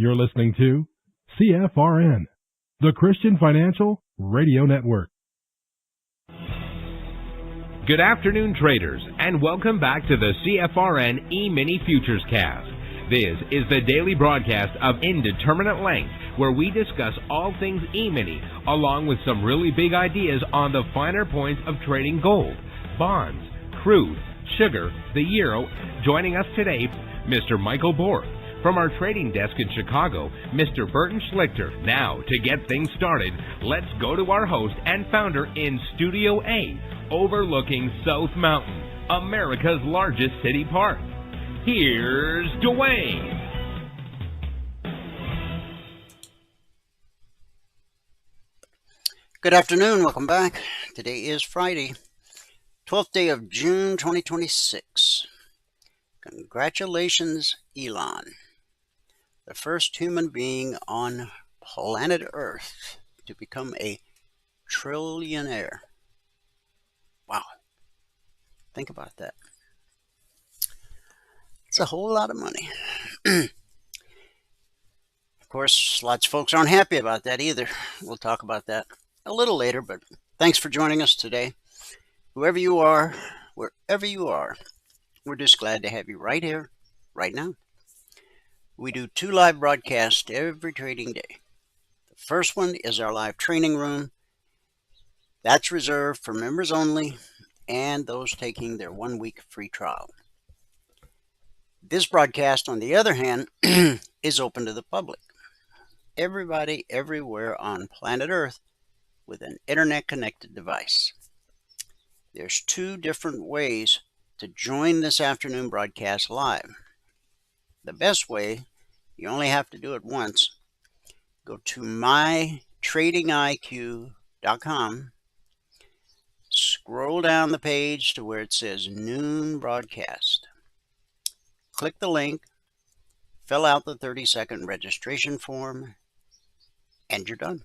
You're listening to CFRN, the Christian Financial Radio Network. Good afternoon, traders, and welcome back to the CFRN E-Mini Futures Cast. This is the daily broadcast of Indeterminate Length, where we discuss all things E-Mini, along with some really big ideas on the finer points of trading gold, bonds, crude, sugar, the euro. Joining us today, Mr. Michael Borg. From our trading desk in Chicago, Mr. Burton Schlichter. Now, to get things started, let's go to our host and founder in Studio A, overlooking South Mountain, America's largest city park. Here's Dwayne. Good afternoon. Welcome back. Today is Friday, 12th day of June 2026. Congratulations, Elon, the first human being on planet Earth to become a trillionaire. Wow. Think about that. It's a whole lot of money. Of course, lots of folks aren't happy about that either. We'll talk about that a little later, but thanks for joining us today. Whoever you are, wherever you are, we're just glad to have you right here, right now. We do 2 live broadcasts every trading day. The first one is our live training room. That's reserved for members only and those taking their 1-week free trial. This broadcast, on the other hand, is open to the public. Everybody, everywhere on planet Earth with an internet-connected device. There's 2 different ways to join this afternoon broadcast live. The best way, you only have to do it once. Go to mytradingiq.com, scroll down the page to where it says Noon Broadcast. Click the link, fill out the 30-second registration form, and you're done.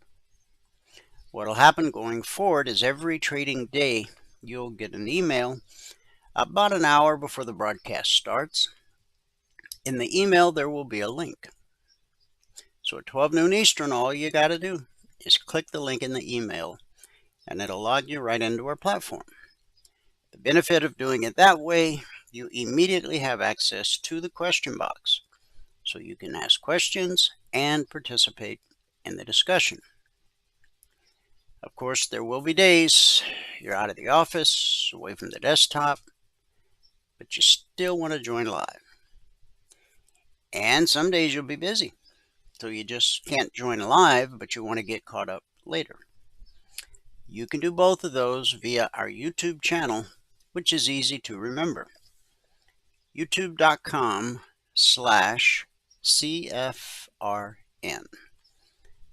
What will happen going forward is every trading day, you'll get an email about an hour before the broadcast starts. In the email, there will be a link. So at 12 noon Eastern, all you got to do is click the link in the email, and it'll log you right into our platform. The benefit of doing it that way, you immediately have access to the question box, so you can ask questions and participate in the discussion. Of course, there will be days you're out of the office, away from the desktop, but you still want to join live. And some days you'll be busy, so you just can't join live, but you want to get caught up later. You can do both of those via our YouTube channel, which is easy to remember. youtube.com/CFRN.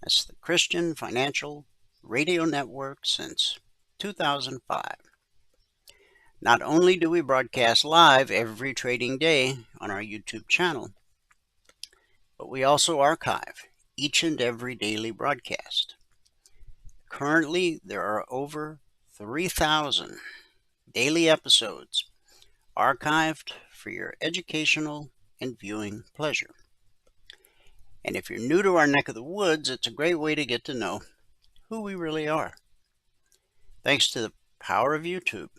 That's the Christian Financial Radio Network since 2005. Not only do we broadcast live every trading day on our YouTube channel, but we also archive each and every daily broadcast. Currently, there are over 3,000 daily episodes archived for your educational and viewing pleasure. And if you're new to our neck of the woods, it's a great way to get to know who we really are. Thanks to the power of YouTube,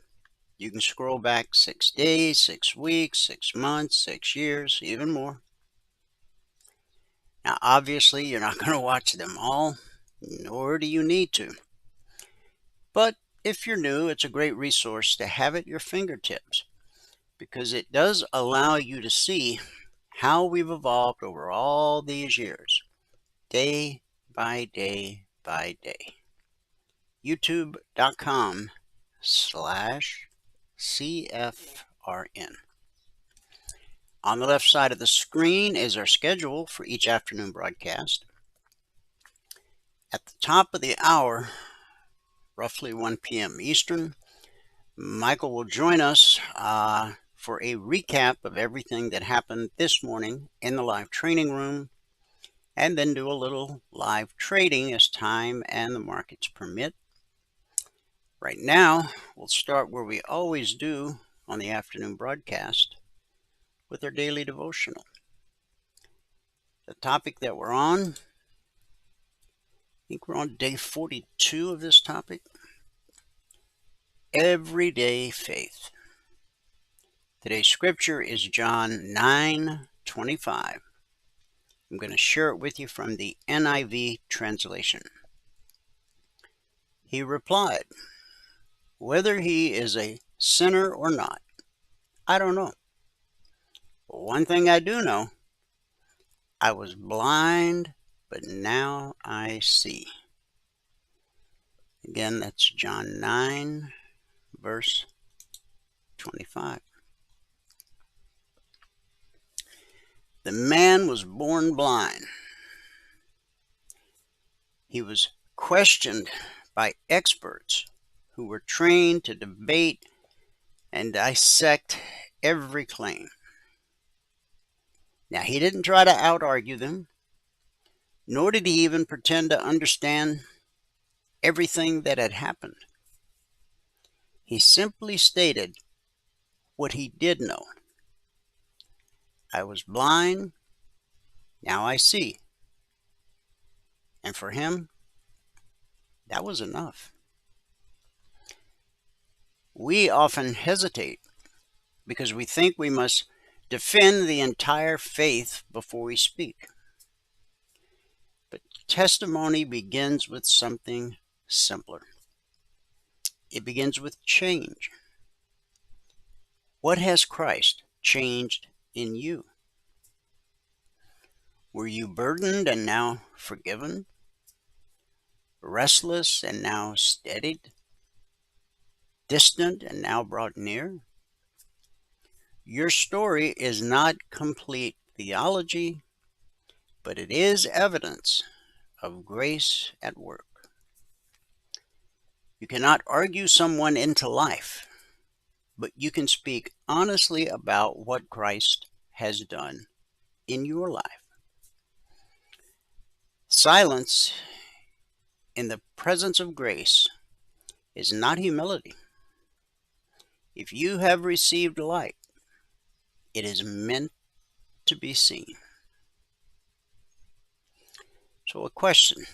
You can scroll back 6 days, 6 weeks, 6 months, 6 years, even more. Now, obviously, you're not going to watch them all, nor do you need to. But if you're new, it's a great resource to have at your fingertips, because it does allow you to see how we've evolved over all these years, day by day by day. youtube.com/CFRN. On the left side of the screen is our schedule for each afternoon broadcast. At the top of the hour, roughly 1 p.m. Eastern, Michael will join us for a recap of everything that happened this morning in the live training room, and then do a little live trading as time and the markets permit. Right now, we'll start where we always do on the afternoon broadcast, with our daily devotional. The topic that we're on, I think we're on day 42 of this topic. Everyday faith. Today's scripture is John 9:25. I'm going to share it with you from the NIV translation. He replied, "Whether he is a sinner or not, I don't know. But one thing I do know, I was blind, but now I see." Again, that's John 9, verse 25. The man was born blind. He was questioned by experts who were trained to debate and dissect every claim. Now, he didn't try to out-argue them, nor did he even pretend to understand everything that had happened. He simply stated what he did know. I was blind, now I see. And for him, that was enough. We often hesitate because we think we must defend the entire faith before we speak. But testimony begins with something simpler. It begins with change. What has Christ changed in you? Were you burdened and now forgiven? Restless and now steadied? Distant and now brought near? Your story is not complete theology, but it is evidence of grace at work. You cannot argue someone into life, but you can speak honestly about what Christ has done in your life. Silence in the presence of grace is not humility. If you have received light, it is meant to be seen. So a question,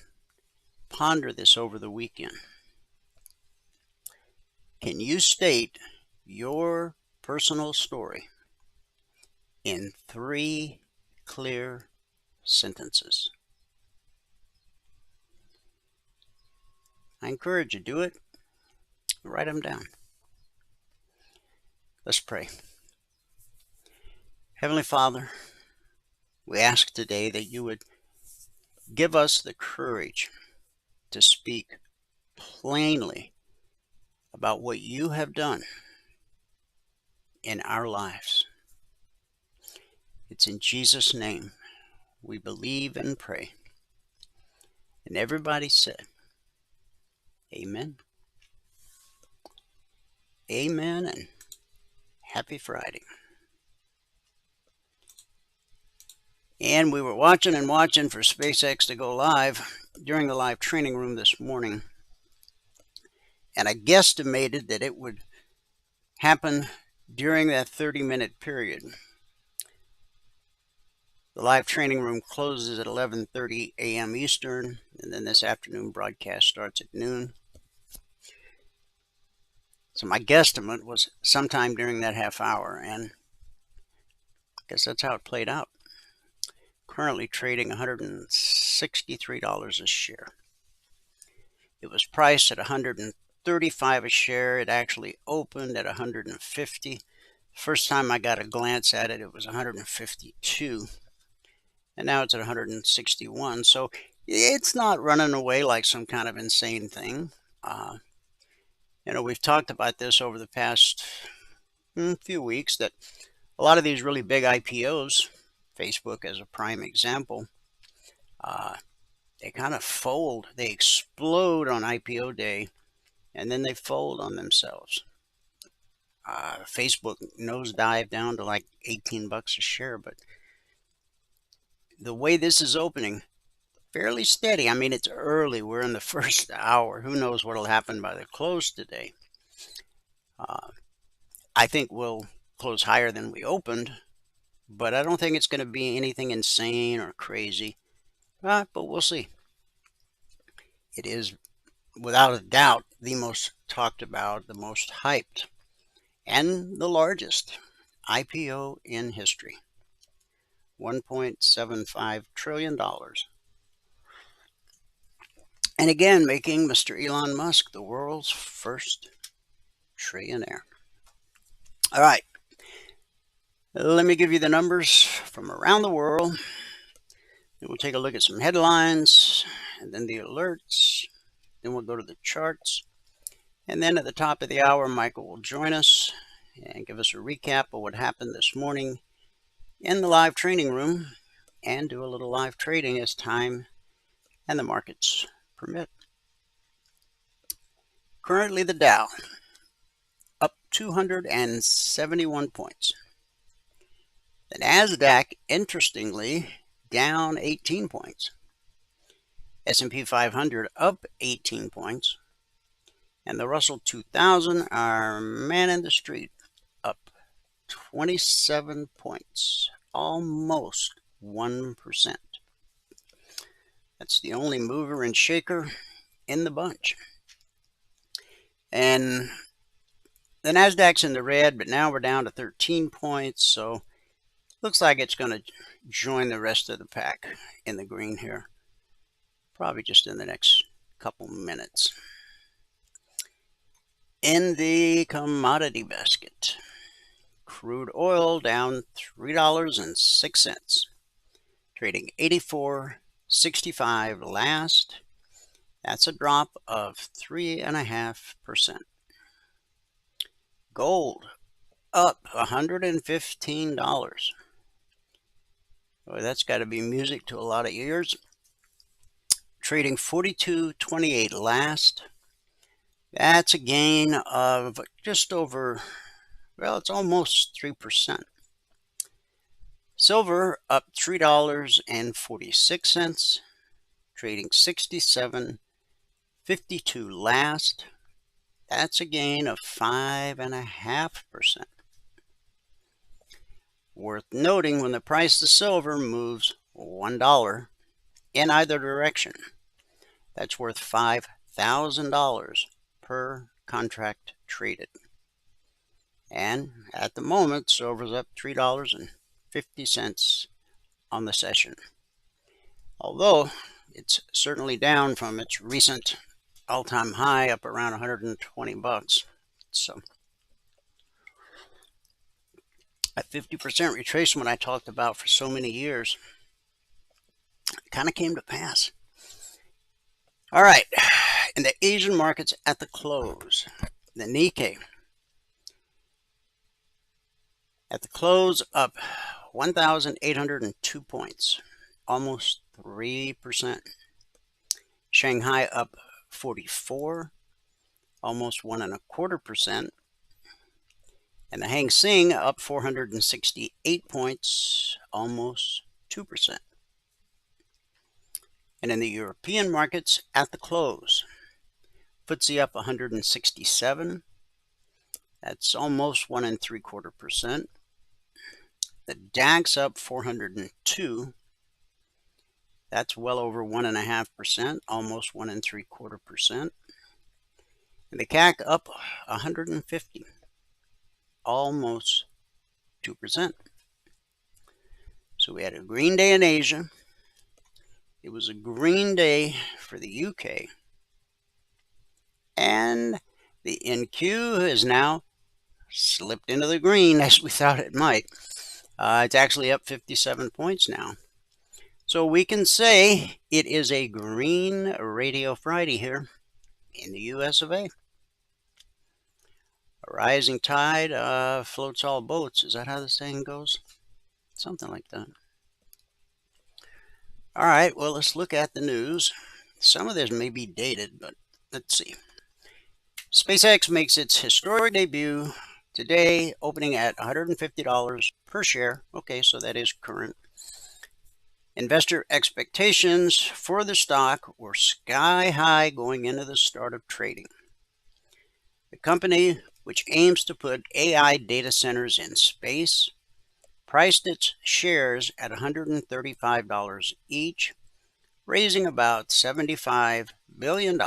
ponder this over the weekend. Can you state your personal story in 3 clear sentences? I encourage you, do it. Write them down. Let's pray. Heavenly Father, we ask today that you would give us the courage to speak plainly about what you have done in our lives. It's in Jesus' name we believe and pray. And everybody said, amen. Amen, and happy Friday. And we were watching and watching for SpaceX to go live during the live training room this morning. And I guesstimated that it would happen during that 30-minute period. The live training room closes at 11:30 a.m. Eastern, and then this afternoon broadcast starts at noon. So my guesstimate was sometime during that half hour, and I guess that's how it played out. Currently trading $163 a share. It was priced at $135 a share. It actually opened at $150. First time I got a glance at it, it was $152. And now it's at $161. So it's not running away like some kind of insane thing. We've talked about this over the past few weeks, that a lot of these really big IPOs, Facebook as a prime example, they kind of fold. They explode on IPO day, and then they fold on themselves. Facebook nosedive down to like $18 a share, but the way this is opening, fairly steady. I mean, it's early. We're in the first hour. Who knows what will happen by the close today? I think we'll close higher than we opened, but I don't think it's going to be anything insane or crazy. But we'll see. It is, without a doubt, the most talked about, the most hyped, and the largest IPO in history. $1.75 trillion. And again, making Mr. Elon Musk the world's first trillionaire. All right. Let me give you the numbers from around the world. Then we'll take a look at some headlines, and then the alerts. Then we'll go to the charts. And then at the top of the hour, Michael will join us and give us a recap of what happened this morning in the live training room, and do a little live trading as time and the markets permit. Currently the Dow up 271 points. The NASDAQ, interestingly, down 18 points. S&P 500 up 18 points. And the Russell 2000, our man in the street, up 27 points, almost 1%. That's the only mover and shaker in the bunch. And the NASDAQ's in the red, but now we're down to 13 points, so looks like it's going to join the rest of the pack in the green here, probably just in the next couple minutes. In the commodity basket, crude oil down $3.06, trading 84.65 last. That's a drop of 3.5%. Gold up $115. Boy, that's got to be music to a lot of ears. Trading 42.28 last. That's a gain of just over, well, it's almost 3%. Silver up $3.46, trading 67.52 last. That's a gain of 5.5%. Worth noting, when the price of silver moves $1 in either direction, that's worth $5,000 per contract traded. And at the moment, silver's up $3.50 on the session. Although it's certainly down from its recent all-time high, up around 120 bucks. So a 50% retracement I talked about for so many years kind of came to pass. All right, in the Asian markets at the close, the Nikkei at the close up 1,802 points, almost 3%. Shanghai up 44, almost 1.25%. And the Hang Seng up 468 points, almost 2%. And in the European markets at the close, FTSE up 167. That's almost 1.75%. The DAX up 402. That's well over 1.5%, almost 1.75%. And the CAC up 150, almost 2%. So we had a green day in Asia. It was a green day for the UK. And the NQ has now slipped into the green as we thought it might. It's actually up 57 points now. So we can say it is a green Radio Friday here in the US of A. A rising tide floats all boats. Is that how the saying goes? Something like that. All right, well, let's look at the news. Some of this may be dated, but let's see. SpaceX makes its historic debut today, opening at $150 per share. Okay, so that is current. Investor expectations for the stock were sky high going into the start of trading. The company, which aims to put AI data centers in space, priced its shares at $135 each, raising about $75 billion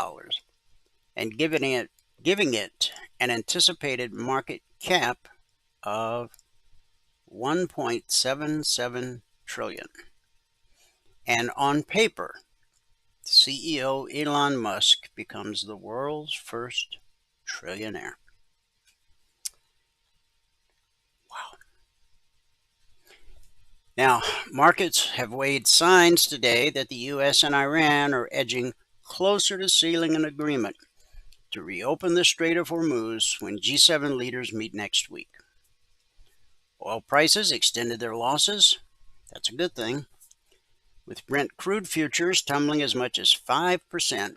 and giving it an anticipated market cap of $1.77 trillion. And on paper, CEO Elon Musk becomes the world's first trillionaire. Wow. Now, markets have weighed signs today that the U.S. and Iran are edging closer to sealing an agreement to reopen the Strait of Hormuz when G7 leaders meet next week. Oil prices extended their losses. That's a good thing, with Brent crude futures tumbling as much as 5%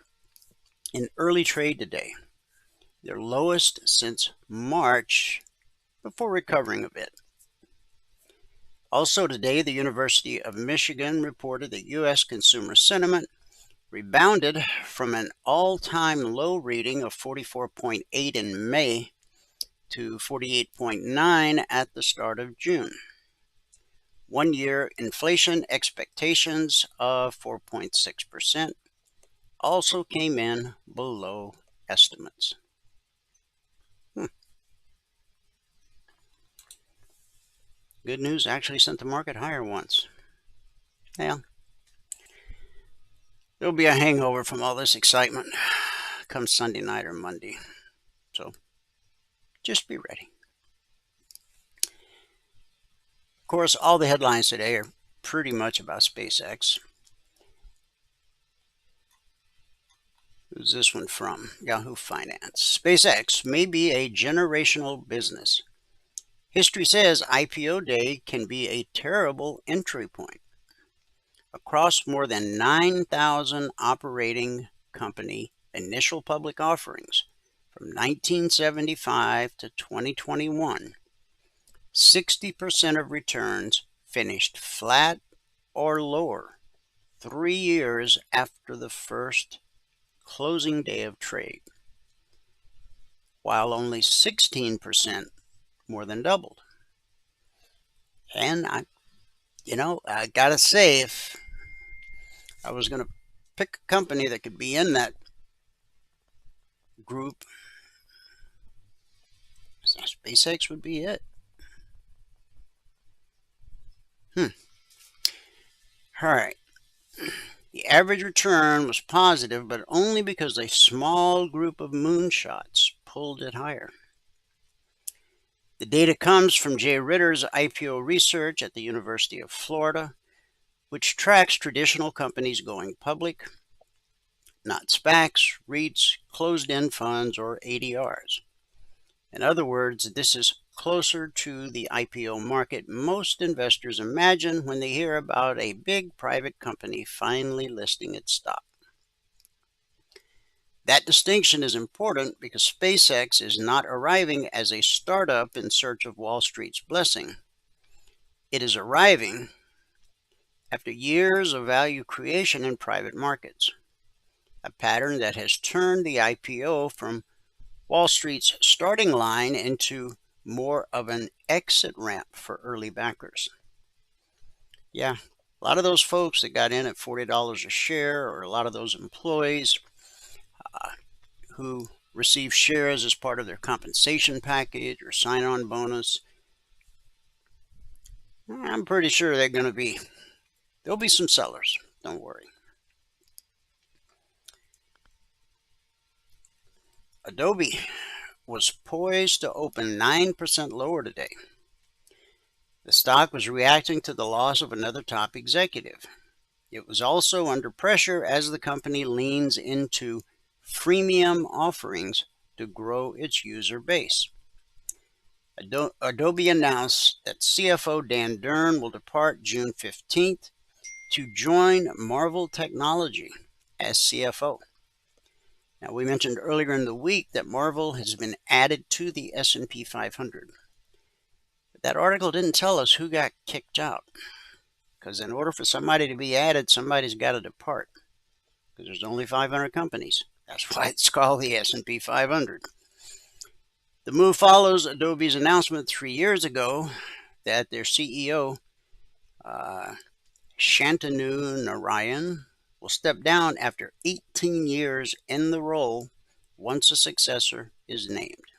in early trade today, their lowest since March, before recovering a bit. Also today, the University of Michigan reported that U.S. consumer sentiment rebounded from an all-time low reading of 44.8 in May to 48.9 at the start of June. One-year inflation expectations of 4.6% also came in below estimates. Good news actually sent the market higher once. Yeah. There'll be a hangover from all this excitement come Sunday night or Monday. So just be ready. Of course, all the headlines today are pretty much about SpaceX. Who's this one from? Yahoo Finance. SpaceX may be a generational business. History says IPO day can be a terrible entry point. Across more than 9,000 operating company initial public offerings from 1975 to 2021, 60% of returns finished flat or lower 3 years after the first closing day of trade, while only 16% more than doubled. And I gotta say, if I was going to pick a company that could be in that group, SpaceX would be it. All right. The average return was positive, but only because a small group of moonshots pulled it higher. The data comes from Jay Ritter's IPO research at the University of Florida, which tracks traditional companies going public, not SPACs, REITs, closed-end funds, or ADRs. In other words, this is closer to the IPO market most investors imagine when they hear about a big private company finally listing its stock. That distinction is important because SpaceX is not arriving as a startup in search of Wall Street's blessing. It is arriving after years of value creation in private markets, a pattern that has turned the IPO from Wall Street's starting line into more of an exit ramp for early backers. Yeah, a lot of those folks that got in at $40 a share, or a lot of those employees who receive shares as part of their compensation package or sign-on bonus. I'm pretty sure there'll be some sellers. Don't worry. Adobe was poised to open 9% lower today. The stock was reacting to the loss of another top executive. It was also under pressure as the company leans into freemium offerings to grow its user base. Adobe announced that CFO Dan Durn will depart June 15th to join Marvell Technology as CFO. Now, we mentioned earlier in the week that Marvell has been added to the S&P 500. But that article didn't tell us who got kicked out. Because in order for somebody to be added, somebody's got to depart. Because there's only 500 companies. That's why it's called the S&P 500. The move follows Adobe's announcement 3 years ago that their CEO, Shantanu Narayan, will step down after 18 years in the role once a successor is named.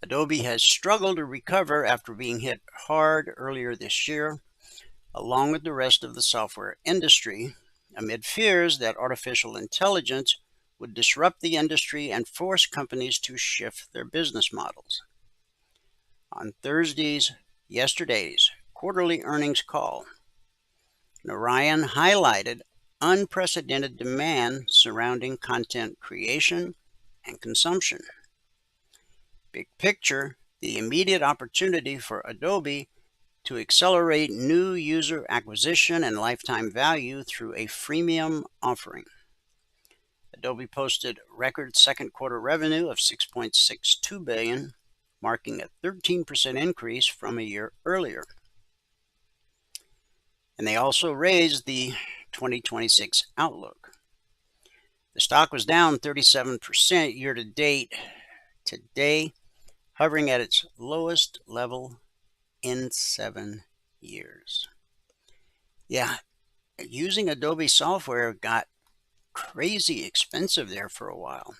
Adobe has struggled to recover after being hit hard earlier this year, along with the rest of the software industry, amid fears that artificial intelligence would disrupt the industry and force companies to shift their business models. On yesterday's quarterly earnings call, Narayan highlighted unprecedented demand surrounding content creation and consumption. Big picture, the immediate opportunity for Adobe to accelerate new user acquisition and lifetime value through a freemium offering. Adobe posted record second quarter revenue of $6.62 billion, marking a 13% increase from a year earlier. And they also raised the 2026 outlook. The stock was down 37% year to date today, hovering at its lowest level in 7 years. Yeah, using Adobe software got crazy expensive there for a while.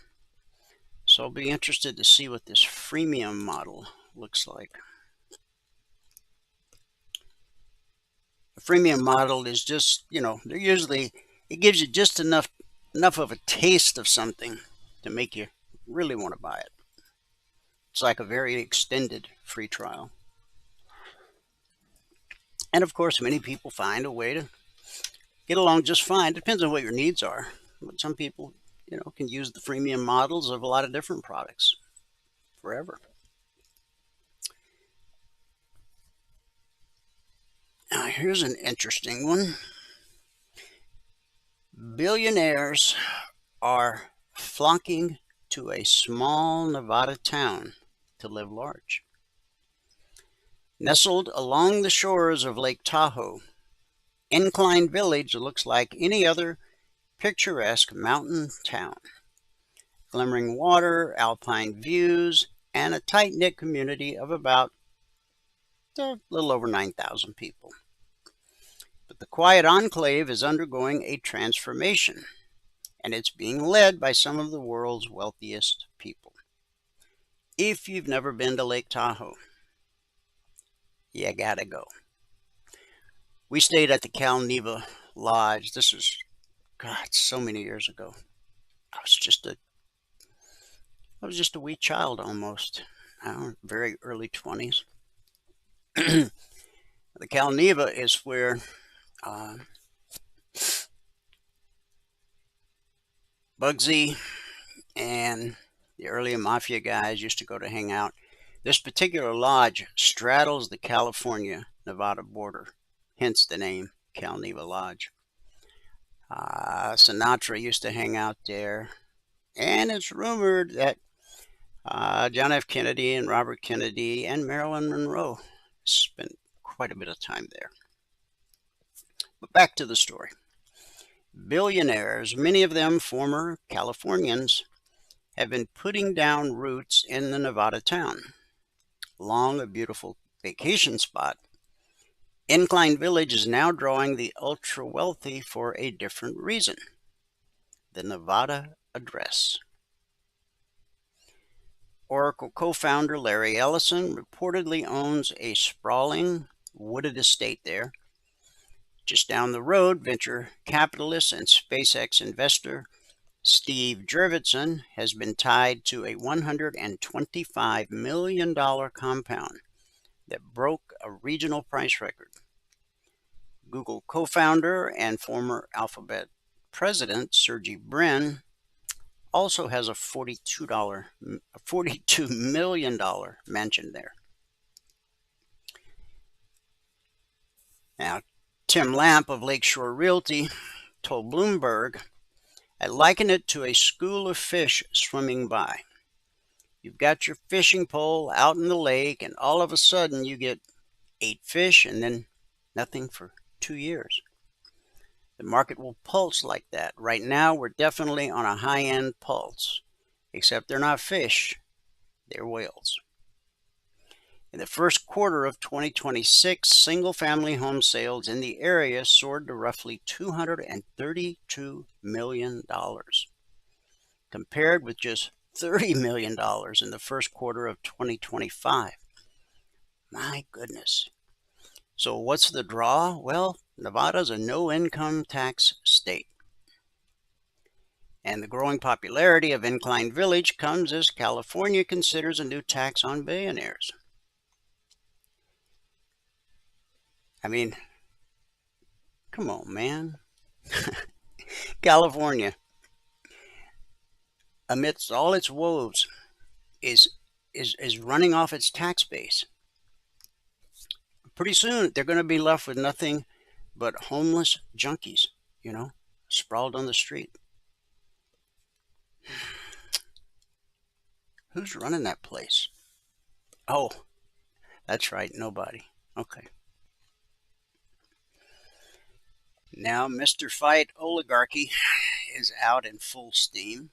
So I'll be interested to see what this freemium model looks like. The freemium model is just, they're usually, it gives you just enough of a taste of something to make you really want to buy it. It's like a very extended free trial. And of course, many people find a way to get along just fine. Depends on what your needs are. But some people, can use the freemium models of a lot of different products forever. Now, here's an interesting one. Billionaires are flocking to a small Nevada town to live large. Nestled along the shores of Lake Tahoe, Incline Village looks like any other picturesque mountain town. Glimmering water, alpine views, and a tight-knit community of about a little over 9,000 people. But the quiet enclave is undergoing a transformation, and it's being led by some of the world's wealthiest people. If you've never been to Lake Tahoe, you gotta go. We stayed at the Cal Neva Lodge. This was, so many years ago. I was just a wee child almost. Very early 20s. The Cal Neva is where Bugsy and the early mafia guys used to go to hang out. This particular lodge straddles the California-Nevada border, hence the name Cal Neva Lodge. Sinatra used to hang out there, and it's rumored that John F. Kennedy and Robert Kennedy and Marilyn Monroe spent quite a bit of time there. But back to the story. Billionaires, many of them former Californians, have been putting down roots in the Nevada town. Along a beautiful vacation spot, Incline Village is now drawing the ultra-wealthy for a different reason. The Nevada address. Oracle co-founder Larry Ellison reportedly owns a sprawling wooded estate there. Just down the road, venture capitalist and SpaceX investor Steve Jurvetson has been tied to a $125 million compound that broke a regional price record. Google co-founder and former Alphabet president Sergey Brin also has a $42 million mansion there. Now, Tim Lamp of Lakeshore Realty told Bloomberg, "I liken it to a school of fish swimming by. You've got your fishing pole out in the lake, and all of a sudden you get 8 fish and then nothing for 2 years. The market will pulse like that. Right now, we're definitely on a high-end pulse, except they're not fish, they're whales." In the first quarter of 2026, single-family home sales in the area soared to roughly $232 million, compared with just $30 million in the first quarter of 2025. My goodness. So what's the draw? Well, Nevada's a no-income tax state. And the growing popularity of Incline Village comes as California considers a new tax on billionaires. I mean, come on, man. California, amidst all its woes, is running off its tax base. Pretty soon, they're going to be left with nothing but homeless junkies, sprawled on the street. Who's running that place? Oh, that's right, nobody. Okay. Now, Mr. Fight Oligarchy is out in full steam.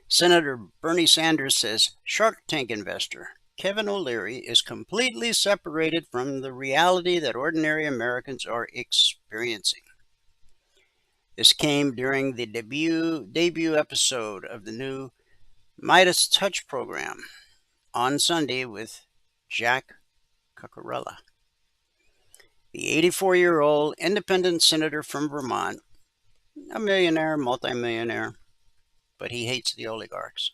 Senator Bernie Sanders says Shark Tank investor Kevin O'Leary is completely separated from the reality that ordinary Americans are experiencing. This came during the debut episode of the new Midas Touch program on Sunday with Jack Cucurella. The 84-year-old independent senator from Vermont, a millionaire, multimillionaire, but he hates the oligarchs,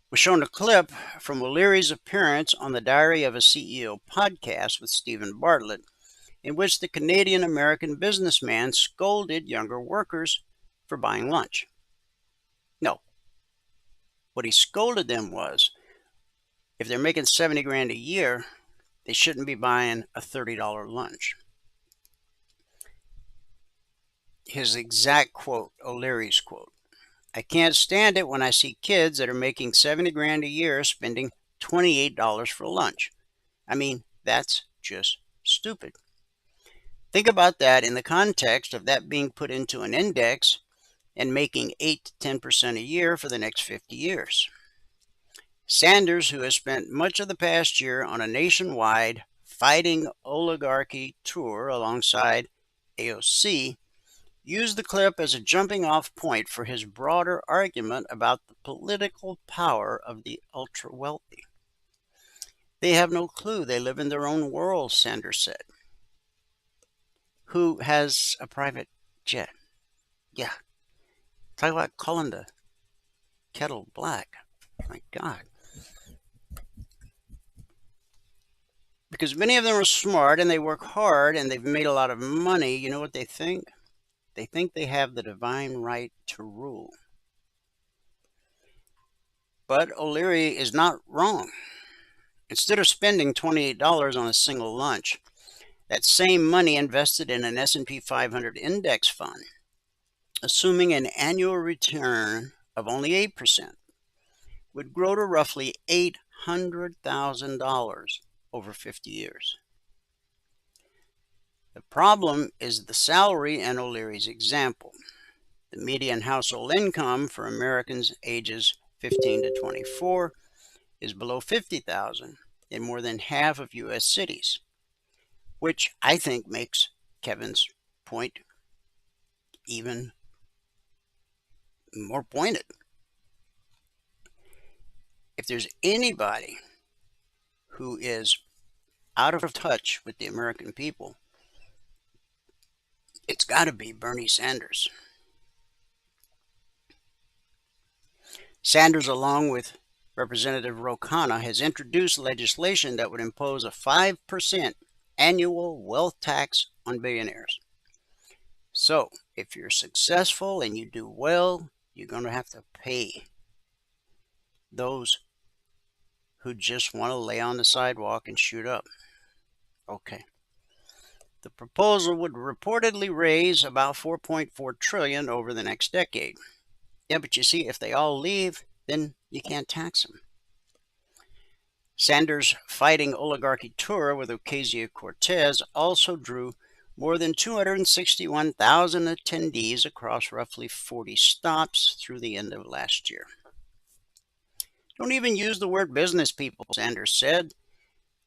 was shown a clip from O'Leary's appearance on the Diary of a CEO podcast with Stephen Bartlett, in which the Canadian-American businessman scolded younger workers for buying lunch. No, what he scolded them was, if they're making $70,000 a year, they shouldn't be buying a $30 lunch. His exact quote, O'Leary's quote, "I can't stand it when I see kids that are making $70,000 a year spending $28 for lunch. I mean, that's just stupid." Think about that in the context of that being put into an index and making 8 to 10% a year for the next 50 years. Sanders, who has spent much of the past year on a nationwide fighting oligarchy tour alongside AOC, used the clip as a jumping-off point for his broader argument about the political power of the ultra-wealthy. They have no clue. They live in their own world, Sanders said. Who has a private jet? Yeah. Talk about calling the kettle black. My God. Because many of them are smart and they work hard and they've made a lot of money. You know what they think? They think they have the divine right to rule. But O'Leary is not wrong. Instead of spending $28 on a single lunch, that same money invested in an S&P 500 index fund, assuming an annual return of only 8%, would grow to roughly $800,000 over 50 years. The problem is the salary in O'Leary's example. The median household income for Americans ages 15 to 24 is below $50,000 in more than half of U.S. cities, which I think makes Kevin's point even more pointed. If there's anybody who is out of touch with the American people, it's got to be Bernie Sanders. Sanders, along with Representative Ro Khanna, has introduced legislation that would impose a 5% annual wealth tax on billionaires. So, if you're successful and you do well, you're going to have to pay those who just want to lay on the sidewalk and shoot up. Okay. The proposal would reportedly raise about $4.4 trillion over the next decade. Yeah, but you see, if they all leave, then you can't tax them. Sanders' Fighting Oligarchy tour with Ocasio-Cortez also drew more than 261,000 attendees across roughly 40 stops through the end of last year. Don't even use the word business people, Sanders said,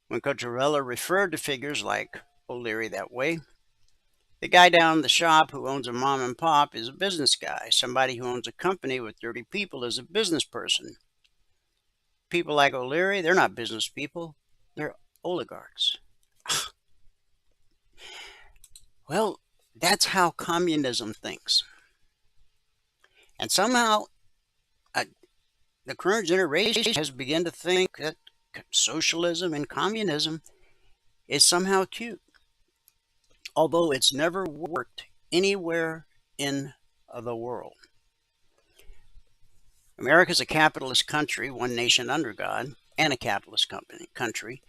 when Cotarella referred to figures like O'Leary that way. The guy down the shop who owns a mom and pop is a business guy. Somebody who owns a company with 30 people is a business person. People like O'Leary, they're not business people. They're oligarchs. Well, that's how communism thinks. And somehow the current generation has begun to think that socialism and communism is somehow cute, although it's never worked anywhere in the world. America's a capitalist country, one nation under God, and a capitalist country.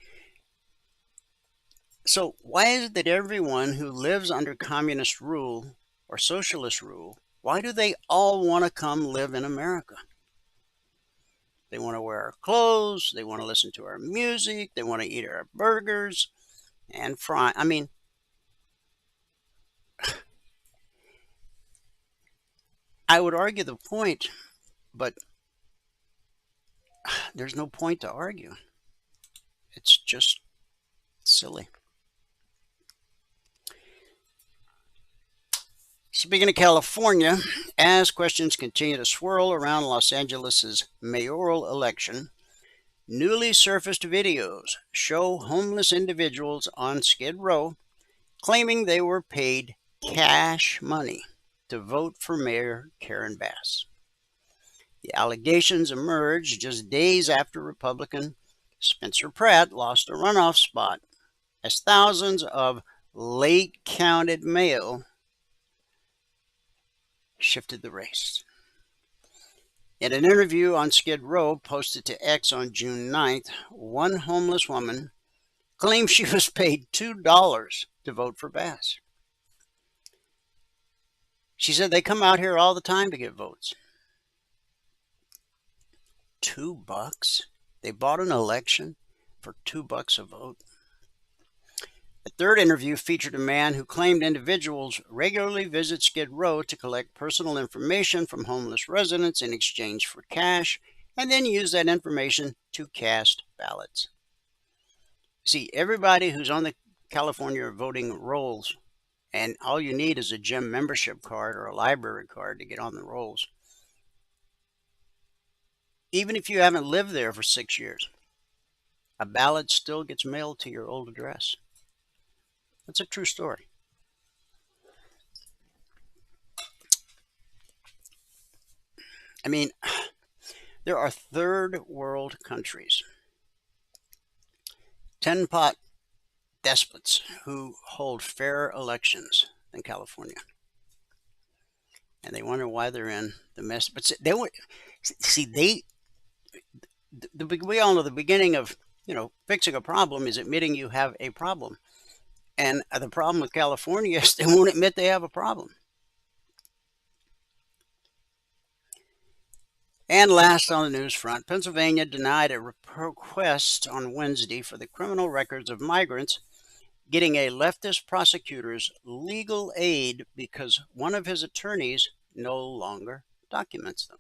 So why is it that everyone who lives under communist rule or socialist rule, why do they all want to come live in America? They want to wear our clothes, they want to listen to our music, they want to eat our burgers and fry. I mean, I would argue the point, but there's no point to argue. It's just silly. Speaking of California, as questions continue to swirl around Los Angeles' mayoral election, newly surfaced videos show homeless individuals on Skid Row claiming they were paid cash money to vote for Mayor Karen Bass. The allegations emerged just days after Republican Spencer Pratt lost a runoff spot, as thousands of late-counted mail shifted the race. In an interview on Skid Row posted to X on June 9th, one homeless woman claimed she was paid $2 to vote for Bass. She said they come out here all the time to get votes. $2? They bought an election for $2 a vote. The third interview featured a man who claimed individuals regularly visit Skid Row to collect personal information from homeless residents in exchange for cash, and then use that information to cast ballots. See, everybody who's on the California voting rolls, and all you need is a gym membership card or a library card to get on the rolls. Even if you haven't lived there for 6 years, a ballot still gets mailed to your old address. That's a true story. I mean, there are third world countries, tin-pot despots who hold fair elections in California. And they wonder why they're in the mess. But we all know the beginning of, fixing a problem is admitting you have a problem. And the problem with California is they won't admit they have a problem. And last on the news front, Pennsylvania denied a request on Wednesday for the criminal records of migrants getting a leftist prosecutor's legal aid because one of his attorneys no longer documents them.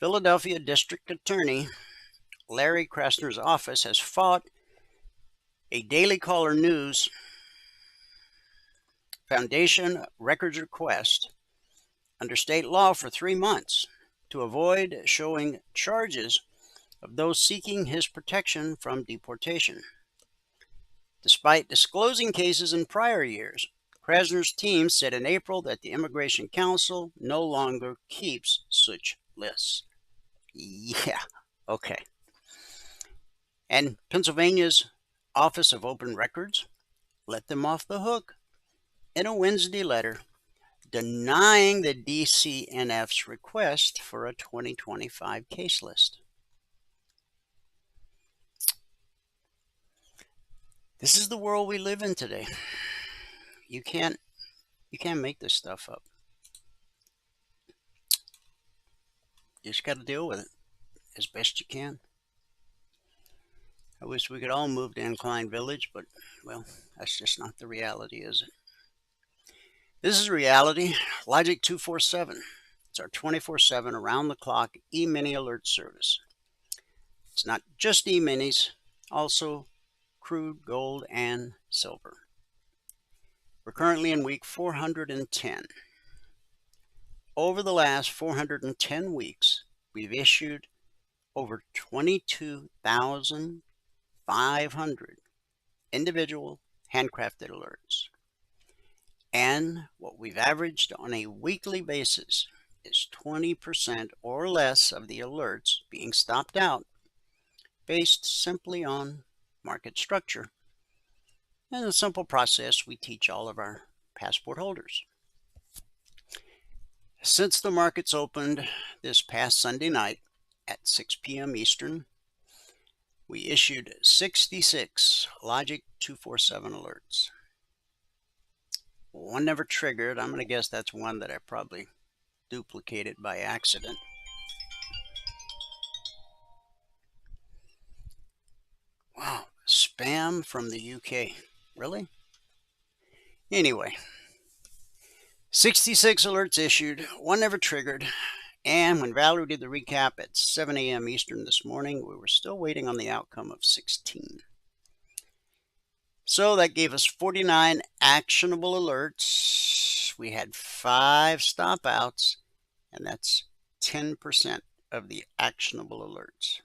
Philadelphia District Attorney Larry Krasner's office has fought a Daily Caller News Foundation records request under state law for 3 months to avoid showing charges of those seeking his protection from deportation. Despite disclosing cases in prior years, Krasner's team said in April that the Immigration Council no longer keeps such lists. Yeah, okay. And Pennsylvania's Office of Open Records let them off the hook in a Wednesday letter denying the DCNF's request for a 2025 case list. This is the world we live in today. You can't make this stuff up. You just got to deal with it as best you can. I wish we could all move to Incline Village, but, well, that's just not the reality, is it? This is reality. Logic 247. It's our 24/7 around-the-clock E-mini alert service. It's not just E-minis, also crude, gold, and silver. We're currently in week 410. Over the last 410 weeks, we've issued over 22,500 individual handcrafted alerts. And what we've averaged on a weekly basis is 20% or less of the alerts being stopped out based simply on market structure. And a simple process we teach all of our passport holders. Since the markets opened this past Sunday night at 6 p.m. Eastern, we issued 66 Logic 247 alerts. One never triggered. I'm going to guess that's one that I probably duplicated by accident. Wow, spam from the UK. Really? Anyway, 66 alerts issued, one never triggered, and when Valerie did the recap at 7 a.m. Eastern this morning, we were still waiting on the outcome of 16. So that gave us 49 actionable alerts. We had 5 stop outs, and that's 10% of the actionable alerts.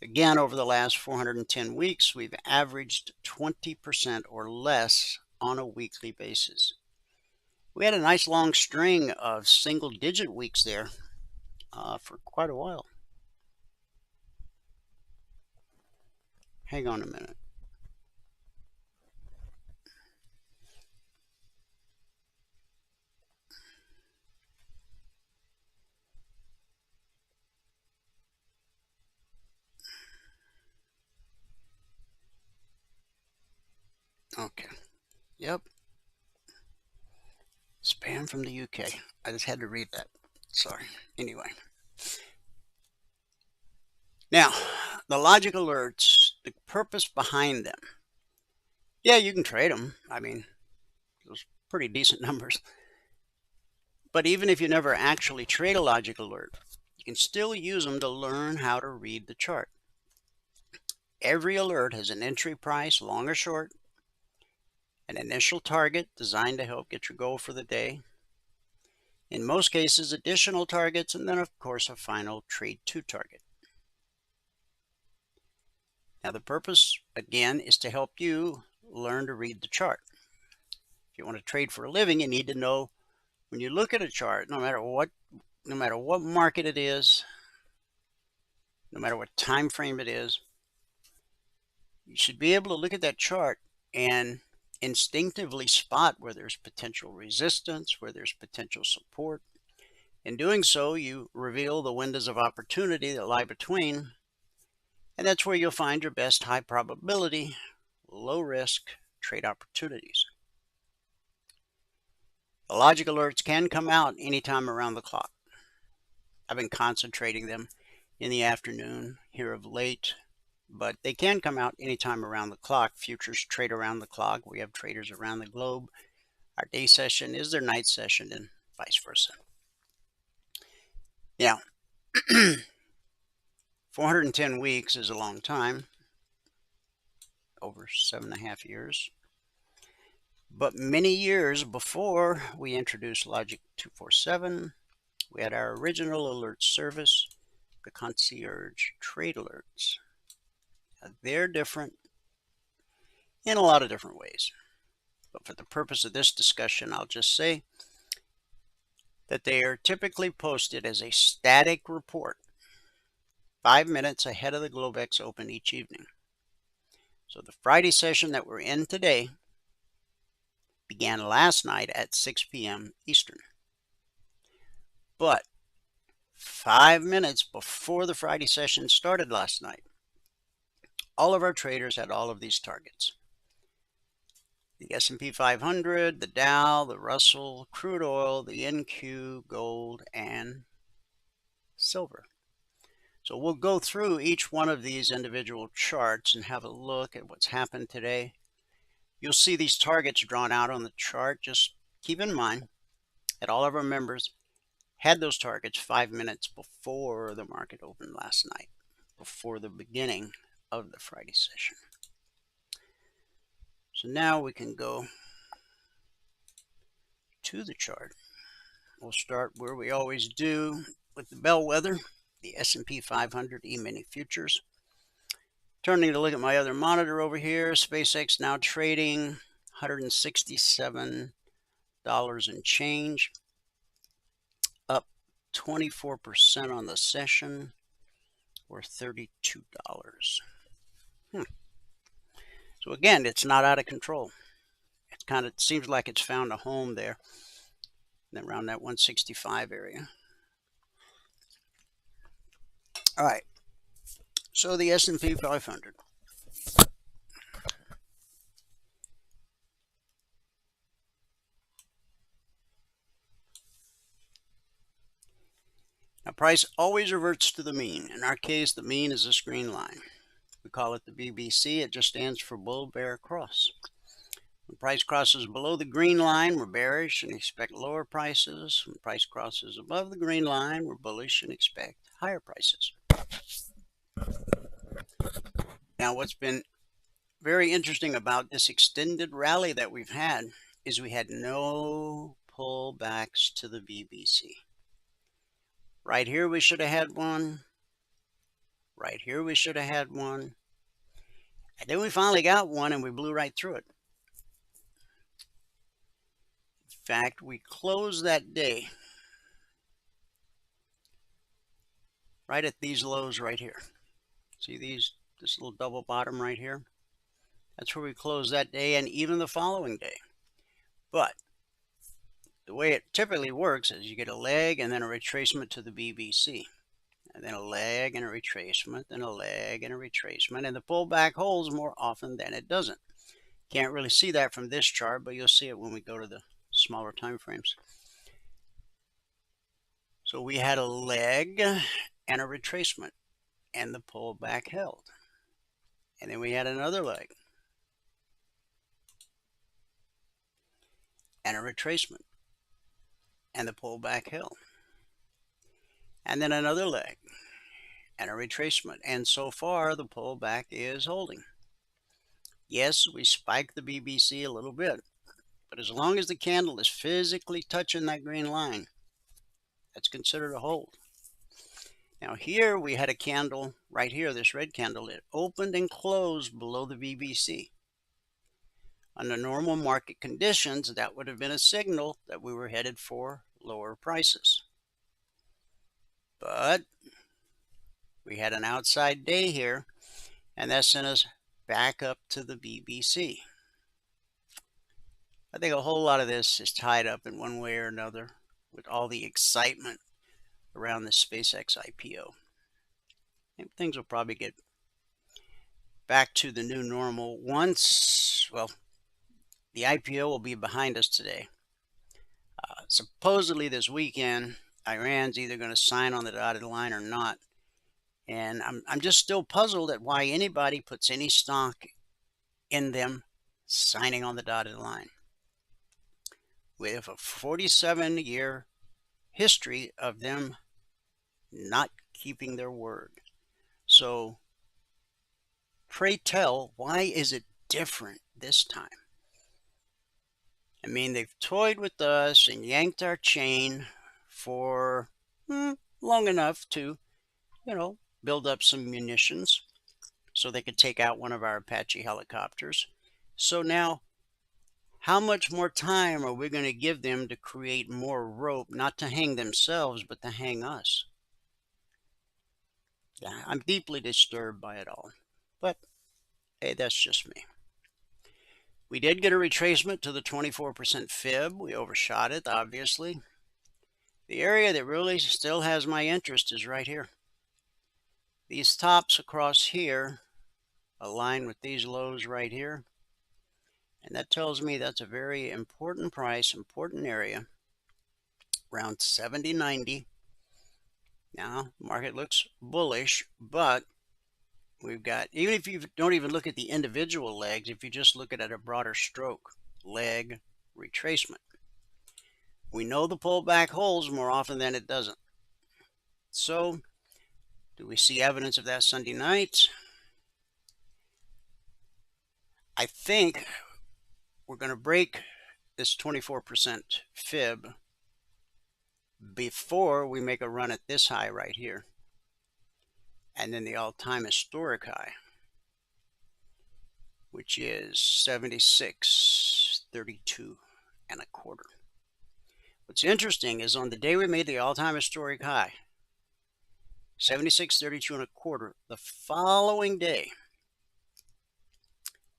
Again, over the last 410 weeks, we've averaged 20% or less on a weekly basis. We had a nice long string of single-digit weeks there for quite a while. Hang on a minute. Okay. Yep. Spam from the UK. I just had to read that. Sorry. Anyway. Now, the logic alerts, the purpose behind them. Yeah, you can trade them. I mean, those pretty decent numbers. But even if you never actually trade a logic alert, you can still use them to learn how to read the chart. Every alert has an entry price, long or short, an initial target designed to help get your goal for the day. In most cases, additional targets, and then of course a final trade to target. Now the purpose, again, is to help you learn to read the chart. If you want to trade for a living, you need to know when you look at a chart, no matter what market it is, no matter what time frame it is, you should be able to look at that chart and instinctively spot where there's potential resistance, where there's potential support. In doing so, you reveal the windows of opportunity that lie between, and that's where you'll find your best high probability, low risk trade opportunities. The logic alerts can come out anytime around the clock. I've been concentrating them in the afternoon here of late, but they can come out anytime around the clock. Futures trade around the clock. We have traders around the globe. Our day session is their night session and vice versa. Now, 410 weeks is a long time, over 7.5 years. But many years before we introduced Logic 247, we had our original alert service, the concierge trade alerts. Now, they're different in a lot of different ways. But for the purpose of this discussion, I'll just say that they are typically posted as a static report 5 minutes ahead of the Globex open each evening. So the Friday session that we're in today began last night at 6 p.m. Eastern. But 5 minutes before the Friday session started last night, all of our traders had all of these targets. The S&P 500, the Dow, the Russell, crude oil, the NQ, gold, and silver. So we'll go through each one of these individual charts and have a look at what's happened today. You'll see these targets drawn out on the chart. Just keep in mind that all of our members had those targets 5 minutes before the market opened last night, before the beginning of the Friday session. So now we can go to the chart. We'll start where we always do with the bellwether, the S&P 500 E-mini futures. Turning to look at my other monitor over here, SpaceX now trading $167 and change, up 24% on the session, or $32. So again, it's not out of control. It kind of seems like it's found a home there, around that 165 area. All right, so the S&P 500. Now, price always reverts to the mean. In our case, the mean is this green line. We call it the BBC. It just stands for bull-bear cross. When price crosses below the green line, we're bearish and expect lower prices. When price crosses above the green line, we're bullish and expect higher prices. Now, what's been very interesting about this extended rally that we've had is we had no pullbacks to the BBC. Right here, we should have had one. Right here, we should have had one. And then we finally got one and we blew right through it. In fact, we closed that day right at these lows right here. See this little double bottom right here? That's where we closed that day and even the following day. But the way it typically works is you get a leg and then a retracement to the BBC. And then a leg and a retracement, then a leg and a retracement. And the pullback holds more often than it doesn't. Can't really see that from this chart, but you'll see it when we go to the smaller time frames. So we had a leg and a retracement, and the pullback held. And then we had another leg and a retracement, and the pullback held. And then another leg and a retracement. And so far, the pullback is holding. Yes, we spiked the BBC a little bit, but as long as the candle is physically touching that green line, that's considered a hold. Now here we had a candle right here, this red candle. It opened and closed below the BBC. Under normal market conditions, that would have been a signal that we were headed for lower prices. But we had an outside day here, and that sent us back up to the BBC. I think a whole lot of this is tied up in one way or another with all the excitement around the SpaceX IPO. And things will probably get back to the new normal once, well, the IPO will be behind us today. Supposedly this weekend, Iran's either going to sign on the dotted line or not. And I'm just still puzzled at why anybody puts any stock in them signing on the dotted line. We have a 47-year history of them not keeping their word. So pray tell, why is it different this time? I mean, they've toyed with us and yanked our chain for long enough to, build up some munitions so they could take out one of our Apache helicopters. So now, how much more time are we going to give them to create more rope, not to hang themselves, but to hang us? Yeah, I'm deeply disturbed by it all. But, hey, that's just me. We did get a retracement to the 24% fib. We overshot it, obviously. The area that really still has my interest is right here. These tops across here align with these lows right here. And that tells me that's a very important price, important area, around 70.90. Now, market looks bullish, but we've got, even if you don't even look at the individual legs, if you just look at it at a broader stroke, leg retracement. We know the pullback holds more often than it doesn't. So, do we see evidence of that Sunday night? I think we're going to break this 24% fib before we make a run at this high right here. And then the all-time historic high, which is 76.32 and a quarter. What's interesting is on the day we made the all-time historic high, 76.32 and a quarter, the following day,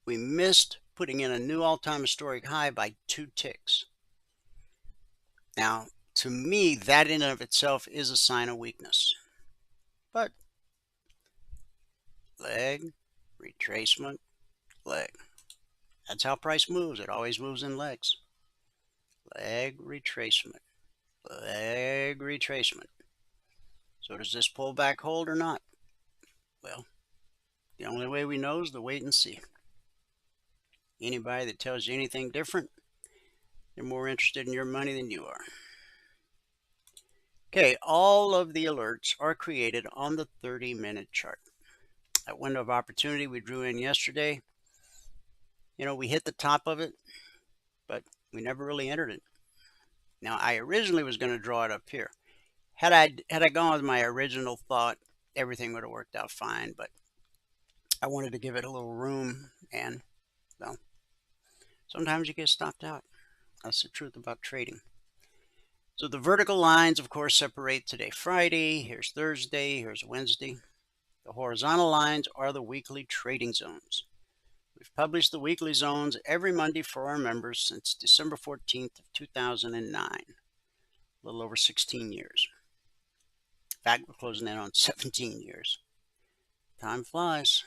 we missed putting in a new all-time historic high by 2 ticks. Now, to me, that in and of itself is a sign of weakness. But leg, retracement, leg. That's how price moves. It always moves in legs. Leg, retracement, leg, retracement. So does this pullback hold or not? Well, the only way we know is to wait and see. Anybody that tells you anything different, they're more interested in your money than you are. Okay, all of the alerts are created on the 30-minute chart. That window of opportunity we drew in yesterday, we hit the top of it, but we never really entered it. Now, I originally was going to draw it up here. Had I gone with my original thought, everything would have worked out fine, but I wanted to give it a little room, and, well, sometimes you get stopped out. That's the truth about trading. So the vertical lines, of course, separate today, Friday. Here's Thursday. Here's Wednesday. The horizontal lines are the weekly trading zones. We've published the weekly zones every Monday for our members since December 14th of 2009, a little over 16 years. In fact, we're closing in on 17 years. Time flies.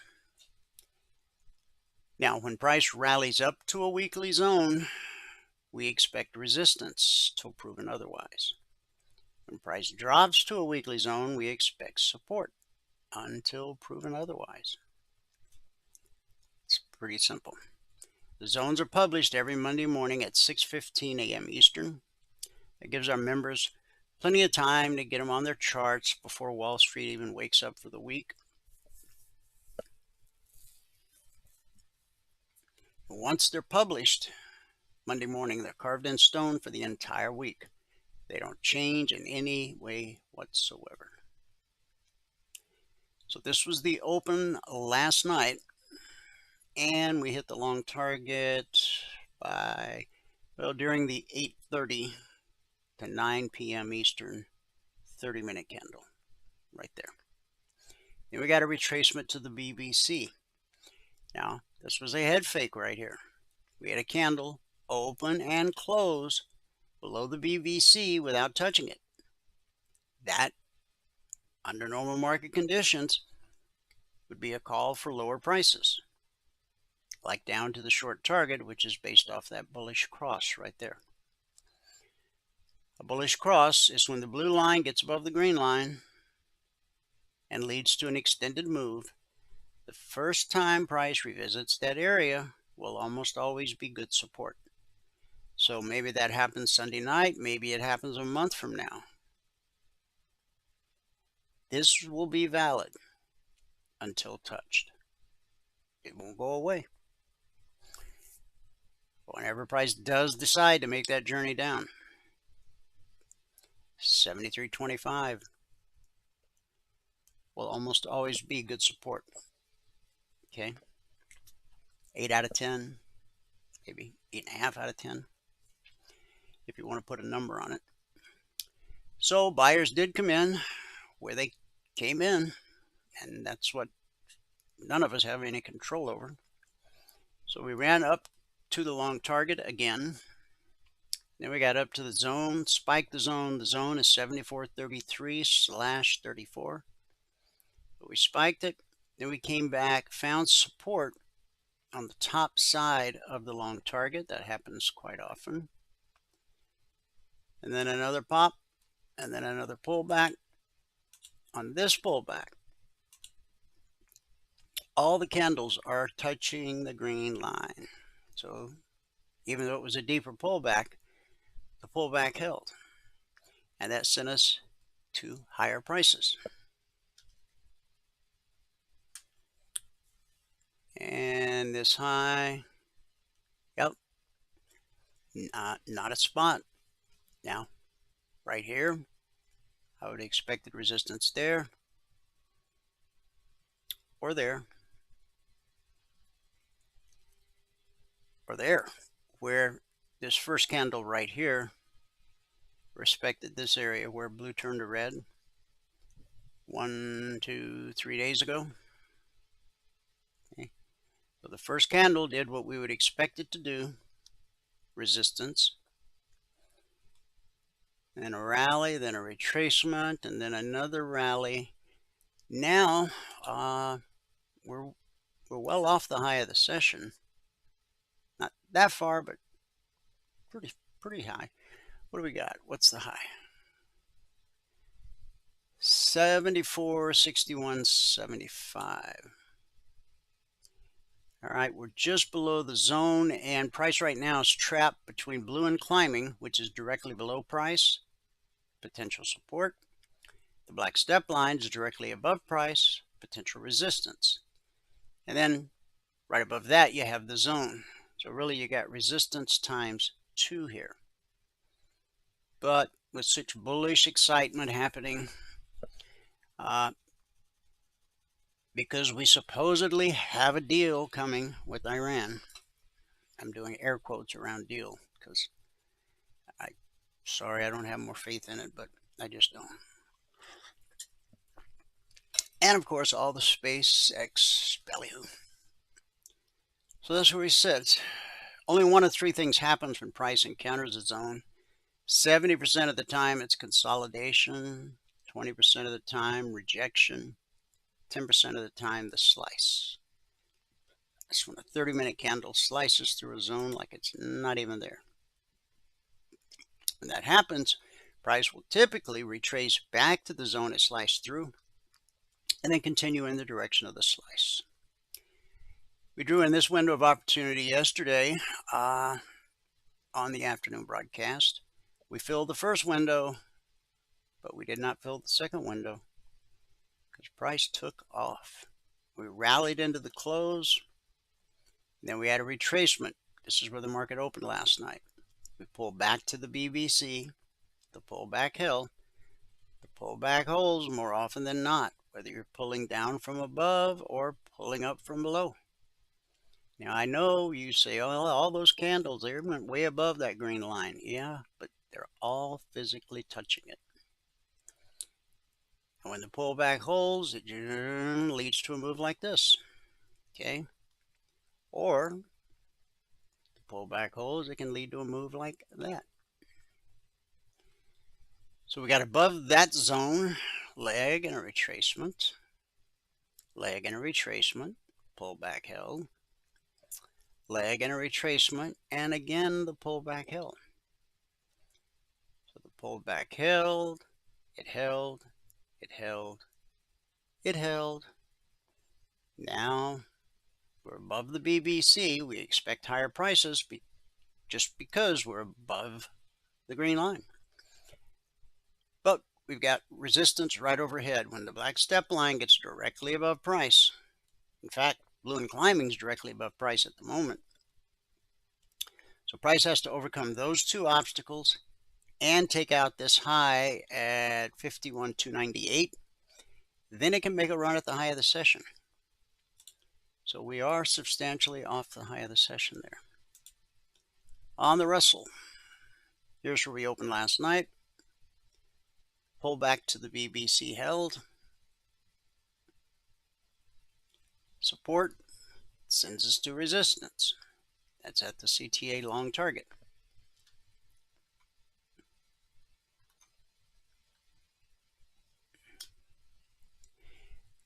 Now, when price rallies up to a weekly zone, we expect resistance till proven otherwise. When price drops to a weekly zone, we expect support until proven otherwise. It's pretty simple. The zones are published every Monday morning at 6:15 a.m. Eastern. That gives our members plenty of time to get them on their charts before Wall Street even wakes up for the week. Once they're published, Monday morning, they're carved in stone for the entire week. They don't change in any way whatsoever. So this was the open last night, and we hit the long target by, during the 8:30 to 9 p.m. Eastern 30-minute candle, right there. Then we got a retracement to the BBC. Now, this was a head fake right here. We had a candle open and close below the BBC without touching it. That, under normal market conditions, would be a call for lower prices, like down to the short target, which is based off that bullish cross right there. A bullish cross is when the blue line gets above the green line and leads to an extended move. The first time price revisits that area will almost always be good support. So maybe that happens Sunday night, maybe it happens a month from now. This will be valid until touched. It won't go away. But when whenever price does decide to make that journey down. 73.25 will almost always be good support. Okay, 8 out of 10, maybe 8.5 out of 10, if you want to put a number on it. So buyers did come in where they came in, and that's what none of us have any control over. So we ran up to the long target again. Then we got up to the zone, spiked the zone. The zone is 74.33/34. But we spiked it. Then we came back, found support on the top side of the long target. That happens quite often. And then another pop, and then another pullback. On this pullback, all the candles are touching the green line. So even though it was a deeper pullback, the pullback held. And that sent us to higher prices. And this high, yep, not a spot. Now, right here, I would have expected resistance there, or there, or there, where this first candle right here respected this area where blue turned to red 1, 2, 3 days ago. Okay. So the first candle did what we would expect it to do, resistance, then a rally, then a retracement, and then another rally. Now we're well off the high of the session. Not that far, but pretty high. What do we got? What's the high? 74.61.75. All right, we're just below the zone, and price right now is trapped between blue and climbing, which is directly below price, potential support. The black step line is directly above price, potential resistance. And then right above that, you have the zone. So really, you got resistance times 2 here. But with such bullish excitement happening, because we supposedly have a deal coming with Iran. I'm doing air quotes around deal because sorry, I don't have more faith in it, but I just don't. And of course, all the SpaceX ballyhoo. So that's where he sits. Only one of 3 things happens when price encounters a zone. 70% of the time it's consolidation, 20% of the time rejection, 10% of the time the slice. That's when a 30-minute candle slices through a zone like it's not even there. When that happens, price will typically retrace back to the zone it sliced through and then continue in the direction of the slice. We drew in this window of opportunity yesterday on the afternoon broadcast. We filled the first window, but we did not fill the second window because price took off. We rallied into the close, then we had a retracement. This is where the market opened last night. We pulled back to the BBC, the pullback held. The pullback holds more often than not, whether you're pulling down from above or pulling up from below. Now I know you say, oh, all those candles, they went way above that green line. Yeah, but they're all physically touching it. And when the pullback holds, it leads to a move like this. Okay? Or the pullback holds, it can lead to a move like that. So we got above that zone, leg and a retracement, leg and a retracement, pullback held, leg and a retracement, and again the pullback held. So the pullback held, it held, it held, it held. Now we're above the BBC. We expect higher prices just because we're above the green line. But we've got resistance right overhead. When the black step line gets directly above price, in fact, blue and climbing is directly above price at the moment. So price has to overcome those two obstacles and take out this high at 51,298. Then it can make a run at the high of the session. So we are substantially off the high of the session there. On the Russell, here's where we opened last night. Pull back to the BBC held. Support sends us to resistance. That's at the CTA long target.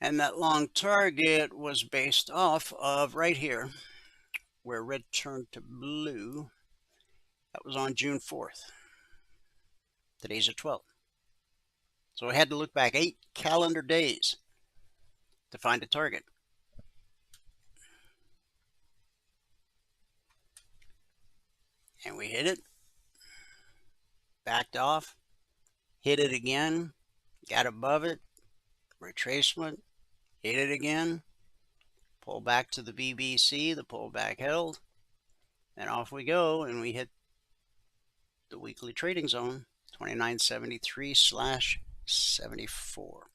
And that long target was based off of right here, where red turned to blue. That was on June 4th. Today's the 12th. So I had to look back 8 calendar days to find a target. And we hit it, backed off, hit it again, got above it, retracement, hit it again, pull back to the BBC, the pullback held, and off we go, and we hit the weekly trading zone, 2973/74.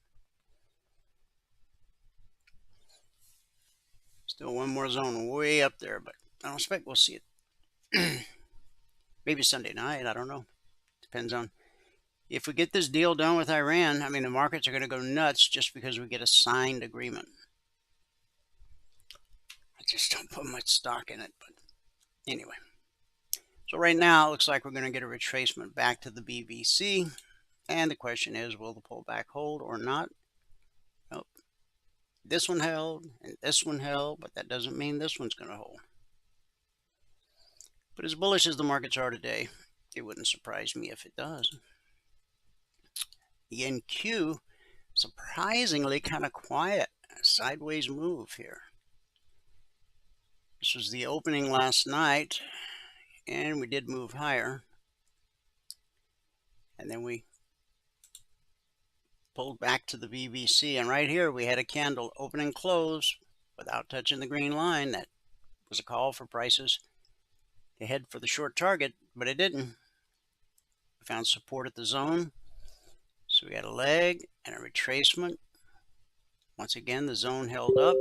Still one more zone way up there, but I don't expect we'll see it. Maybe Sunday night, I don't know. Depends on if we get this deal done with Iran. I mean, the markets are going to go nuts just because we get a signed agreement. I just don't put much stock in it, but anyway. So right now, it looks like we're going to get a retracement back to the BBC. And the question is, will the pullback hold or not? Nope. This one held and this one held, but that doesn't mean this one's going to hold. But as bullish as the markets are today, it wouldn't surprise me if it does. The NQ, surprisingly kind of quiet, a sideways move here. This was the opening last night, and we did move higher. And then we pulled back to the BBC, and right here we had a candle open and close without touching the green line. That was a call for prices to head for the short target, but it didn't. We found support at the zone. So we had a leg and a retracement. Once again, the zone held up,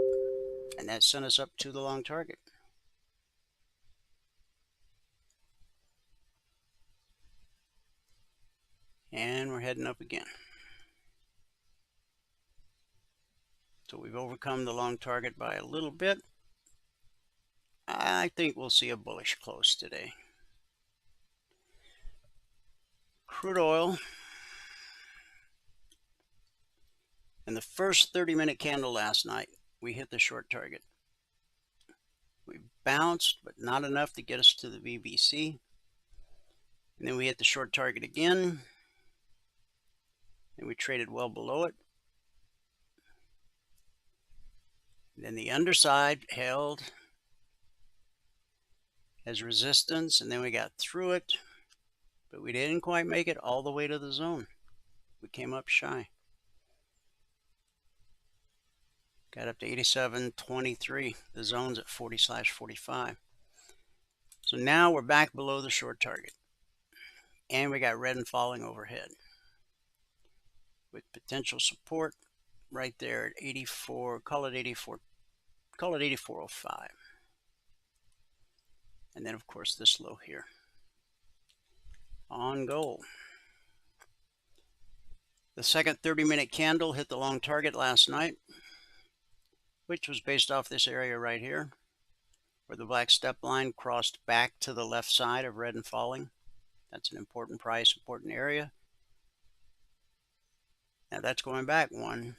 and that sent us up to the long target. And we're heading up again. So we've overcome the long target by a little bit. I think we'll see a bullish close today. Crude oil. In the first 30-minute candle last night, we hit the short target. We bounced, but not enough to get us to the BBC. And then we hit the short target again. And we traded well below it. And then the underside held as resistance, and then we got through it, but we didn't quite make it all the way to the zone. We came up shy. Got up to 87.23. The zone's at 40/45. So now we're back below the short target. And we got red and falling overhead, with potential support right there at 84, call it 84.05. And then, of course, this low here on gold. The second 30-minute candle hit the long target last night, which was based off this area right here, where the black step line crossed back to the left side of red and falling. That's an important price, important area. Now that's going back 1,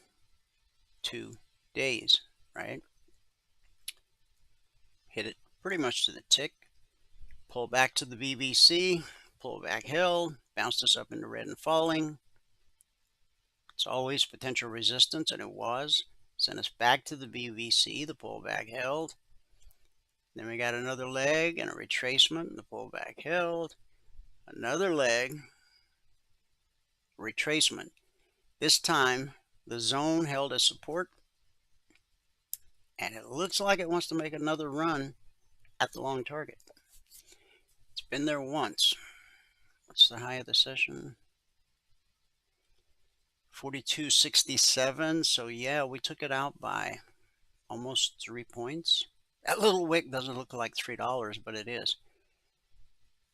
2 days, right? Hit it pretty much to the tick. Pull back to the BBC, pull back held, bounced us up into red and falling. It's always potential resistance, and it was. Sent us back to the BBC, the pullback held. Then we got another leg and a retracement, the pullback held. Another leg, retracement. This time, the zone held as support, and it looks like it wants to make another run at the long target. been there once. What's the high of the session? 42.67. So yeah, we took it out by almost 3 points. That little wick doesn't look like $3, but it is.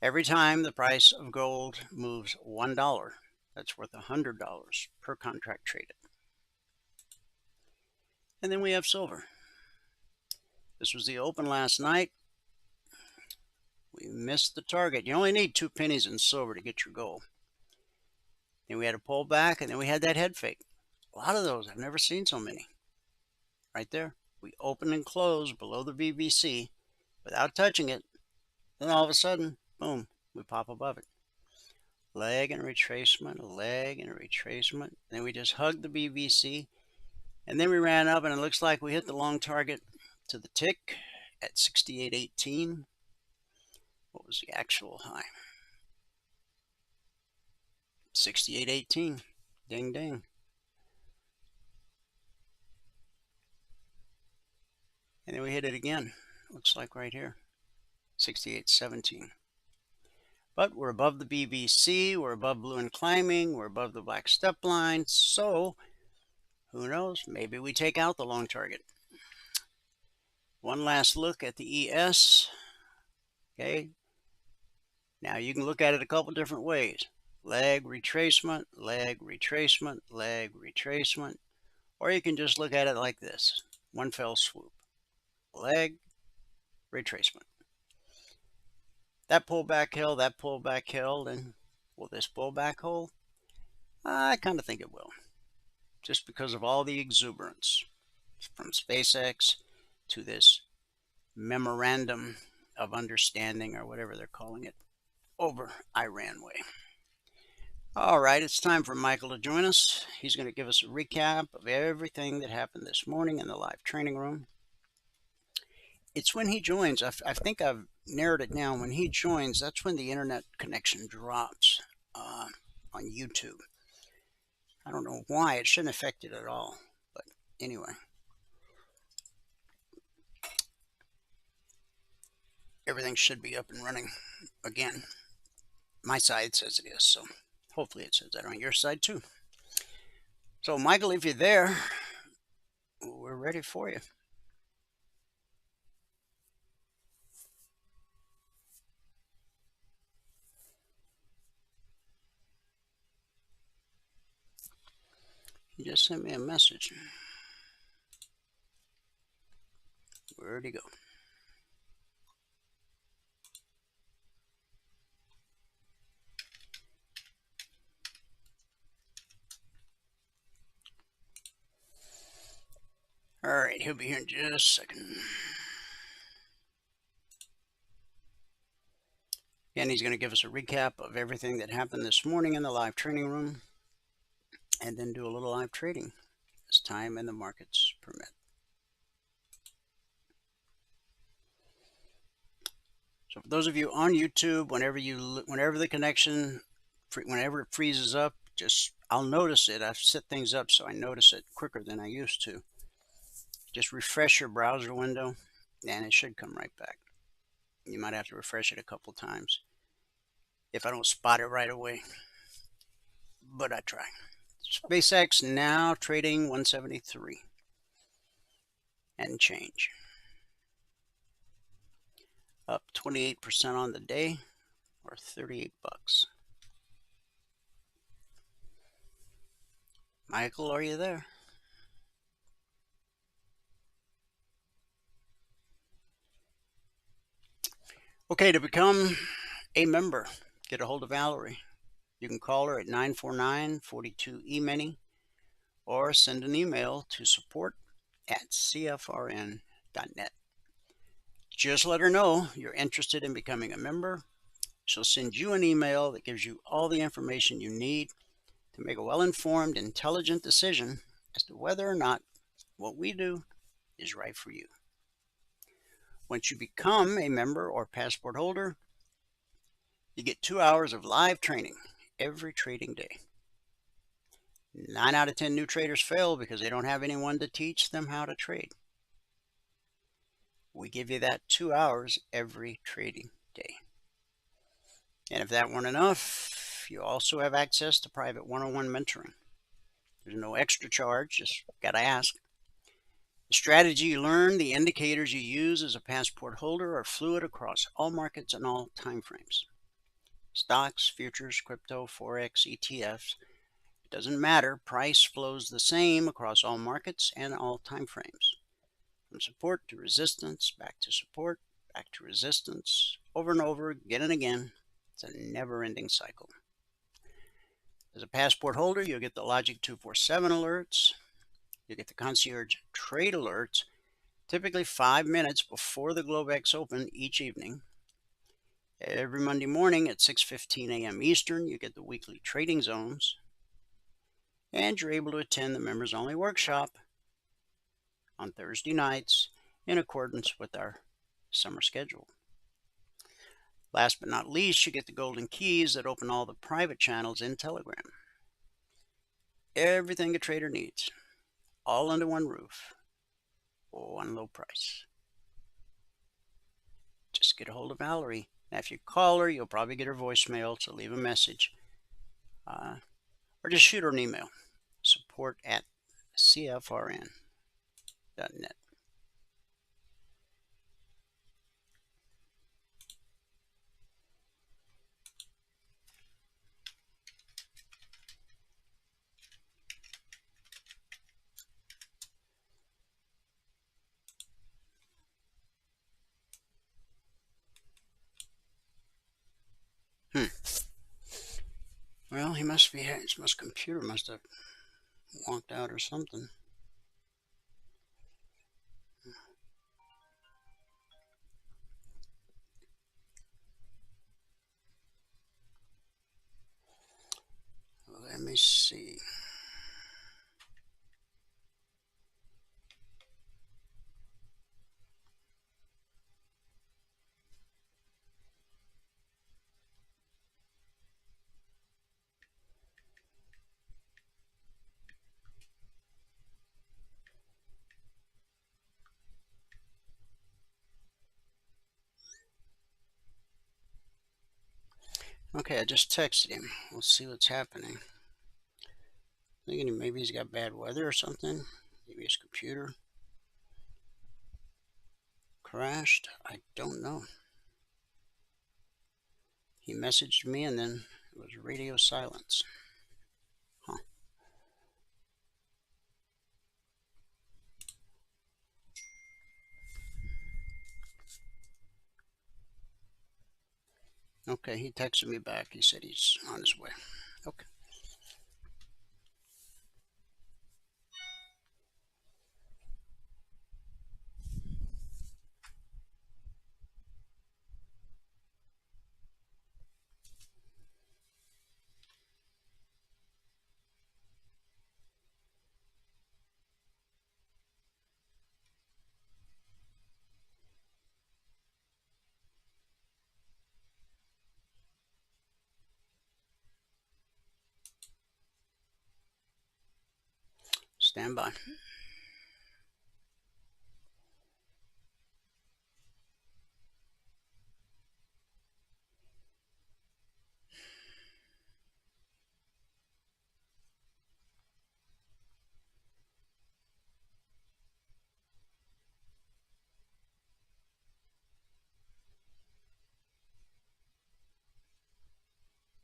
Every time the price of gold moves $1, that's worth $100 per contract traded. And then we have silver. This was the open last night. We missed the target. You only need 2 pennies in silver to get your goal. Then we had a pullback, and then we had that head fake. A lot of those. I've never seen so many. Right there. We opened and closed below the BBC without touching it. Then all of a sudden, boom, we pop above it. Leg and retracement, a leg and a retracement. Then we just hugged the BBC. And then we ran up, and it looks like we hit the long target to the tick at 68.18. What was the actual high? 68.18. Ding, ding. And then we hit it again. Looks like right here. 68.17. But we're above the BBC. We're above blue and climbing. We're above the black step line. So, who knows? Maybe we take out the long target. One last look at the ES. Okay. Now you can look at it a couple different ways. Leg retracement, leg retracement, leg retracement. Or you can just look at it like this. One fell swoop. Leg retracement. That pullback held, and will this pullback hold? I kind of think it will. Just because of all the exuberance from SpaceX to this memorandum of understanding, or whatever they're calling it, over Iran way. All right, it's time for Michael to join us. He's going to give us a recap of everything that happened this morning in the live training room. It's when he joins, I think I've narrowed it down. When he joins, that's when the internet connection drops on YouTube. I don't know why. It shouldn't affect it at all. But anyway. Everything should be up and running again. My side says it is, so hopefully it says that on your side too. So Michael, if you're there, we're ready for you. He just sent me a message. Where'd he go? All right, he'll be here in just a second. Again, he's going to give us a recap of everything that happened this morning in the live training room, and then do a little live trading as time and the markets permit. So for those of you on YouTube, whenever the connection, whenever it freezes up, I'll notice it. I've set things up so I notice it quicker than I used to. Just refresh your browser window, and it should come right back. You might have to refresh it a couple times if I don't spot it right away, but I try. SpaceX now trading 173 and change. Up 28% on the day, or 38 bucks. Michael, are you there? Okay, to become a member, get a hold of Valerie. You can call her at 949-42-EMINI or send an email to support@cfrn.net. Just let her know you're interested in becoming a member. She'll send you an email that gives you all the information you need to make a well-informed, intelligent decision as to whether or not what we do is right for you. Once you become a member or passport holder, you get 2 hours of live training every trading day. 9 out of 10 new traders fail because they don't have anyone to teach them how to trade. We give you that 2 hours every trading day. if that weren't enough, you also have access to private one-on-one mentoring. There's no extra charge, just got to ask. The strategy you learn, the indicators you use as a passport holder are fluid across all markets and all time frames. Stocks, futures, crypto, Forex, ETFs. It doesn't matter. Price flows the same across all markets and all time frames. From support to resistance, back to support, back to resistance, over and over, again and again. It's a never-ending cycle. As a passport holder, you'll get the Logic 247 alerts. You get the concierge trade alerts, typically 5 minutes before the Globex open each evening. Every Monday morning at 6:15 a.m. Eastern, you get the weekly trading zones. And you're able to attend the members-only workshop on Thursday nights in accordance with our summer schedule. Last but not least, you get the golden keys that open all the private channels in Telegram. Everything a trader needs, all under one roof, one low price. Just get a hold of Valerie. Now, if you call her, you'll probably get her voicemail, so leave a message. Or just shoot her an email, support@cfrn.net. Well, he must be, his computer must have walked out or something. Let me see. Okay, I just texted him. We'll see what's happening. Thinking maybe he's got bad weather or something. Maybe his computer crashed. I don't know. He messaged me and then it was radio silence. Huh. Okay, he texted me back. He said he's on his way. Okay. Stand by.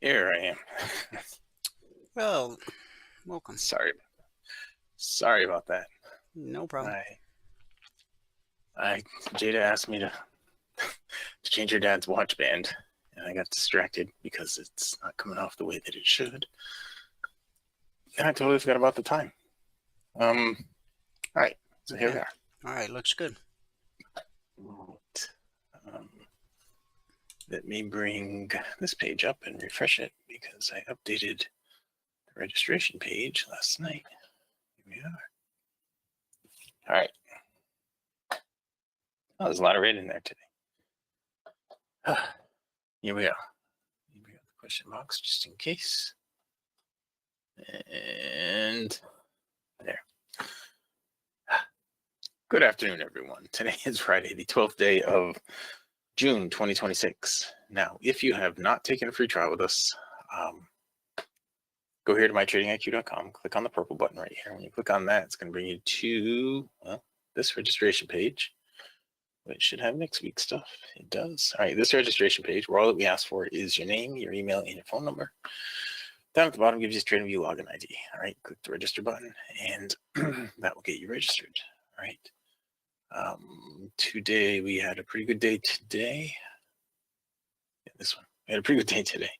Here I am. Well, welcome. Sorry about that. No problem. Jada asked me to change her dad's watch band, and I got distracted because it's not coming off the way that it should. And I totally forgot about the time. All right, so here we are. All right, looks good. Right. Let me bring this page up and refresh it because I updated the registration page last night. Here we are. All right. Oh, there's a lot of red in there today. Here we go. Here we go. The question box just in case. And there. Good afternoon, everyone. Today is Friday, the 12th day of June 2026. Now, if you have not taken a free trial with us, go here to mytradingiq.com, click on the purple button right here. When you click on that, it's going to bring you to, well, this registration page, which should have next week's stuff. It does. All right, this registration page, where all that we ask for is your name, your email, and your phone number. Down at the bottom gives you TradingView login ID. All right, click the register button, and that will get you registered. All right. Today we had a pretty good day today. Yeah, this one. We had a pretty good day today.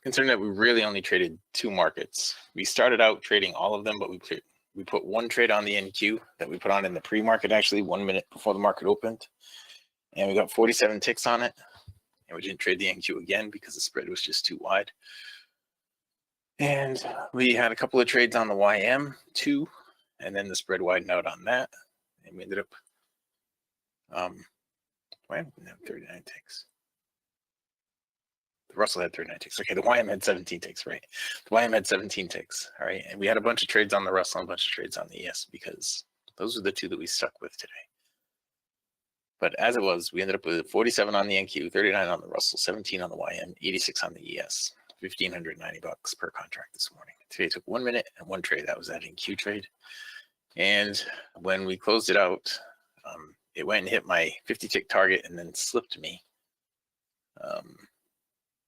Considering that we really only traded 2 markets. We started out trading all of them, but we put one trade on the NQ that we put on in the pre-market, actually 1 minute before the market opened. And we got 47 ticks on it. And we didn't trade the NQ again because the spread was just too wide. And we had a couple of trades on the YM too, and then the spread widened out on that. And we ended up, we had 39 ticks. The Russell had 39 ticks. Okay, the YM had 17 ticks, right? The YM had 17 ticks, all right? And we had a bunch of trades on the Russell and a bunch of trades on the ES because those are the 2 that we stuck with today. But as it was, we ended up with 47 on the NQ, 39 on the Russell, 17 on the YM, 86 on the ES, $1,590 per contract this morning. Today took 1 minute and 1 trade. That was that NQ trade. And when we closed it out, it went and hit my 50 tick target and then slipped me.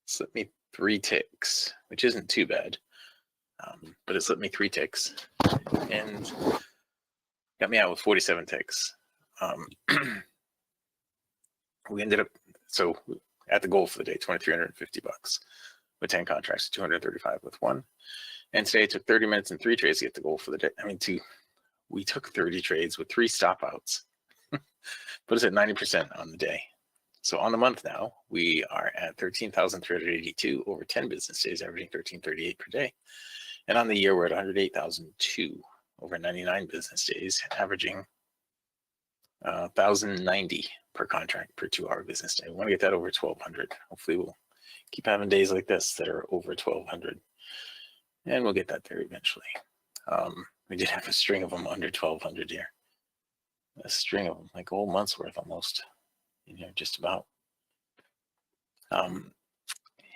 Slipped me 3 ticks, which isn't too bad, but it slipped me 3 ticks and got me out with 47 ticks. We ended up, so at the goal for the day, $2,350 with 10 contracts, 235 with 1. And today it took 30 minutes and 3 trades to get the goal for the day. We took 30 trades with 3 stop outs, put us at 90% on the day. So on the month now, we are at 13,382 over 10 business days, averaging 1338 per day. And on the year, we're at 108,002 over 99 business days, averaging 1,090 per contract per 2-hour business day. We want to get that over 1,200. Hopefully we'll keep having days like this that are over 1,200. And we'll get that there eventually. We did have a string of them under 1,200 here. A string of them, like a whole month's worth almost. Just about.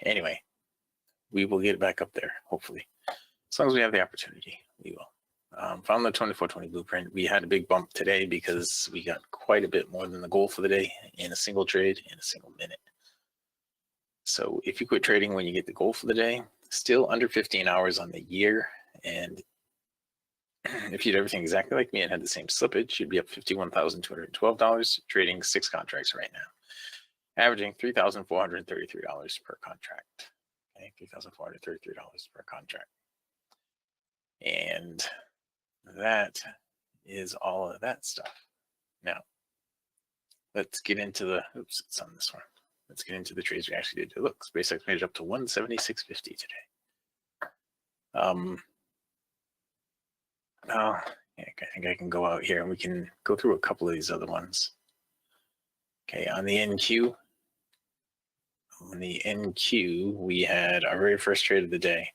Anyway, we will get it back up there, hopefully. As long as we have the opportunity, we will. Found the 2420 blueprint. We had a big bump today because we got quite a bit more than the goal for the day in a single trade in a single minute. So if you quit trading when you get the goal for the day, still under 15 hours on the year. And if you did everything exactly like me and had the same slippage, you'd be up $51,212 trading 6 contracts right now, averaging $3,433 per contract. Okay, $3,433 per contract. And that is all of that stuff. Now, let's get into the, oops, it's on this one. Let's get into the trades we actually did. Look, SpaceX made it up to 176.50 today. Yeah, I think I can go out here and we can go through a couple of these other ones. Okay, on the NQ, we had our very first trade of the day.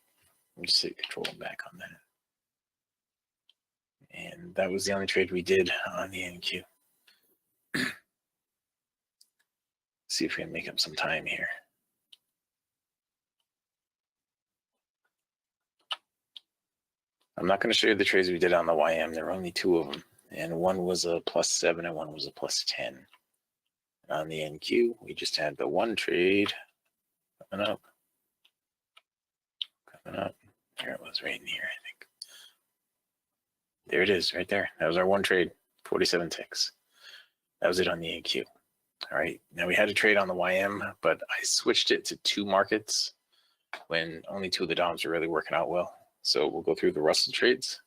Let me just hit control back on that. And that was the only trade we did on the NQ. See if we can make up some time here. I'm not going to show you the trades we did on the YM. There were only 2 of them. And one was a +7 and one was a +10. On the NQ, we just had the one trade coming up. There it was right in here, I think. There it is right there. That was our one trade, 47 ticks. That was it on the NQ. All right, now we had a trade on the YM, but I switched it to 2 markets when only 2 of the DOMs were really working out well. So we'll go through the Russell trades.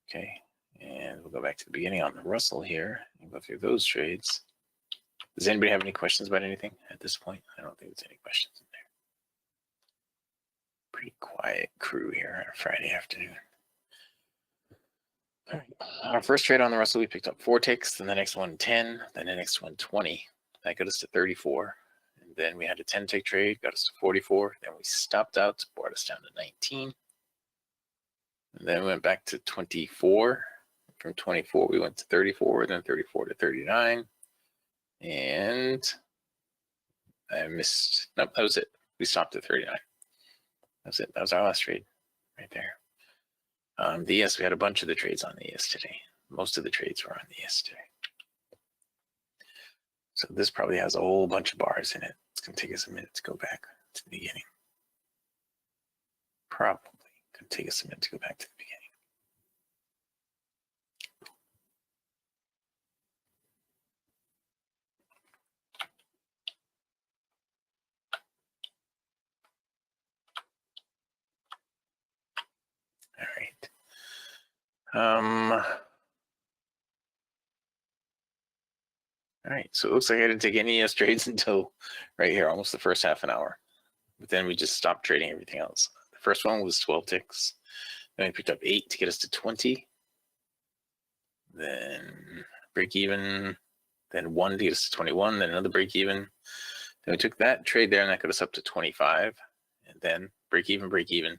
Okay, and we'll go back to the beginning on the Russell here and go through those trades. Does anybody have any questions about anything at this point? I don't think there's any questions in there. Pretty quiet crew here on a Friday afternoon. All right, our first trade on the Russell, we picked up 4 ticks, then the next one 10, then the next one 20. That got us to 34. And then we had a 10 tick trade, got us to 44. Then we stopped out, brought us down to 19. And then we went back to 24. From 24, we went to 34, then 34 to 39. And I missed. Nope, that was it. We stopped at 39. That was it. That was our last trade right there. The ES, we had a bunch of the trades on the ES today. Most of the trades were on the ES today. So this probably has a whole bunch of bars in it. It's going to take us a minute to go back to the beginning. Probably going to take us a minute to go back to the beginning. All right, so it looks like I didn't take any ES trades until right here, almost the first half an hour. But then we just stopped trading everything else. The first one was 12 ticks. Then we picked up 8 to get us to 20. Then break even. Then 1 to get us to 21. Then another break even. Then we took that trade there and that got us up to 25. And then break even, break even.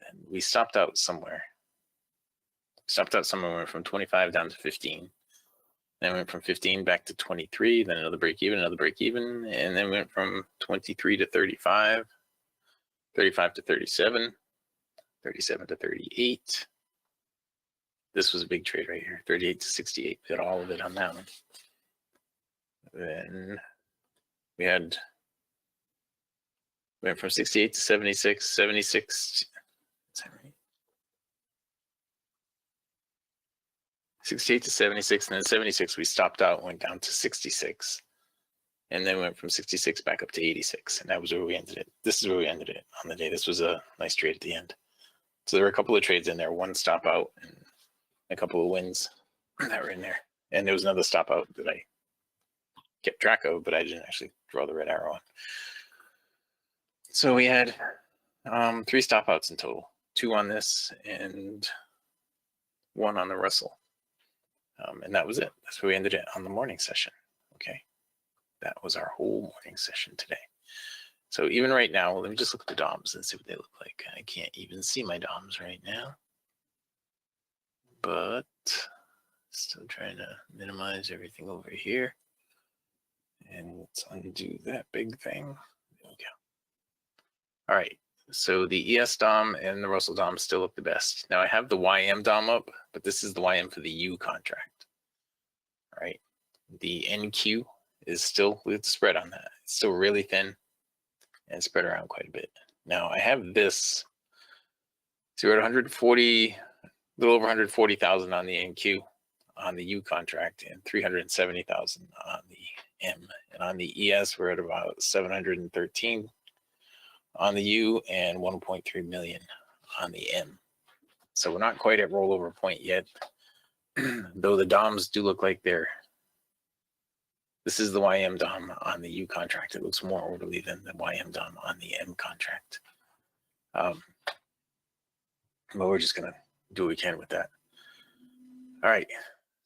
And we stopped out somewhere. Went from 25 down to 15. Then went from 15 back to 23, then another break even, and then went from 23 to 35, 35 to 37, 37 to 38. This was a big trade right here, 38 to 68. We got all of it on that one. Then we went from 68 to 76, 76. Is that right? 68 to 76, and then 76 we stopped out, went down to 66, and then went from 66 back up to 86, and that was where we ended it. This is where we ended it on the day. This was a nice trade at the end. So there were a couple of trades in there, one stop out and a couple of wins that were in there, and there was another stop out that I kept track of, but I didn't actually draw the red arrow on. So we had 3 stop outs in total, 2 on this and 1 on the Russell. And that was it. That's where we ended it on the morning session. Okay. That was our whole morning session today. So even right now, let me just look at the DOMs and see what they look like. I can't even see my DOMs right now. But still trying to minimize everything over here. And let's undo that big thing. There we go. All right. So the ES DOM and the Russell DOM still look the best. Now I have the YM DOM up, but this is the YM for the U contract. All right. The NQ is still with the spread on that. It's still really thin and spread around quite a bit. Now I have this. So we're at 140, a little over 140,000 on the NQ on the U contract and 370,000 on the M. And on the ES, we're at about 713 on the U and 1.3 million on the M. So we're not quite at rollover point yet, though the DOMs do look like this is the YM DOM on the U contract. It looks more orderly than the YM DOM on the M contract. But we're just gonna do what we can with that. All right,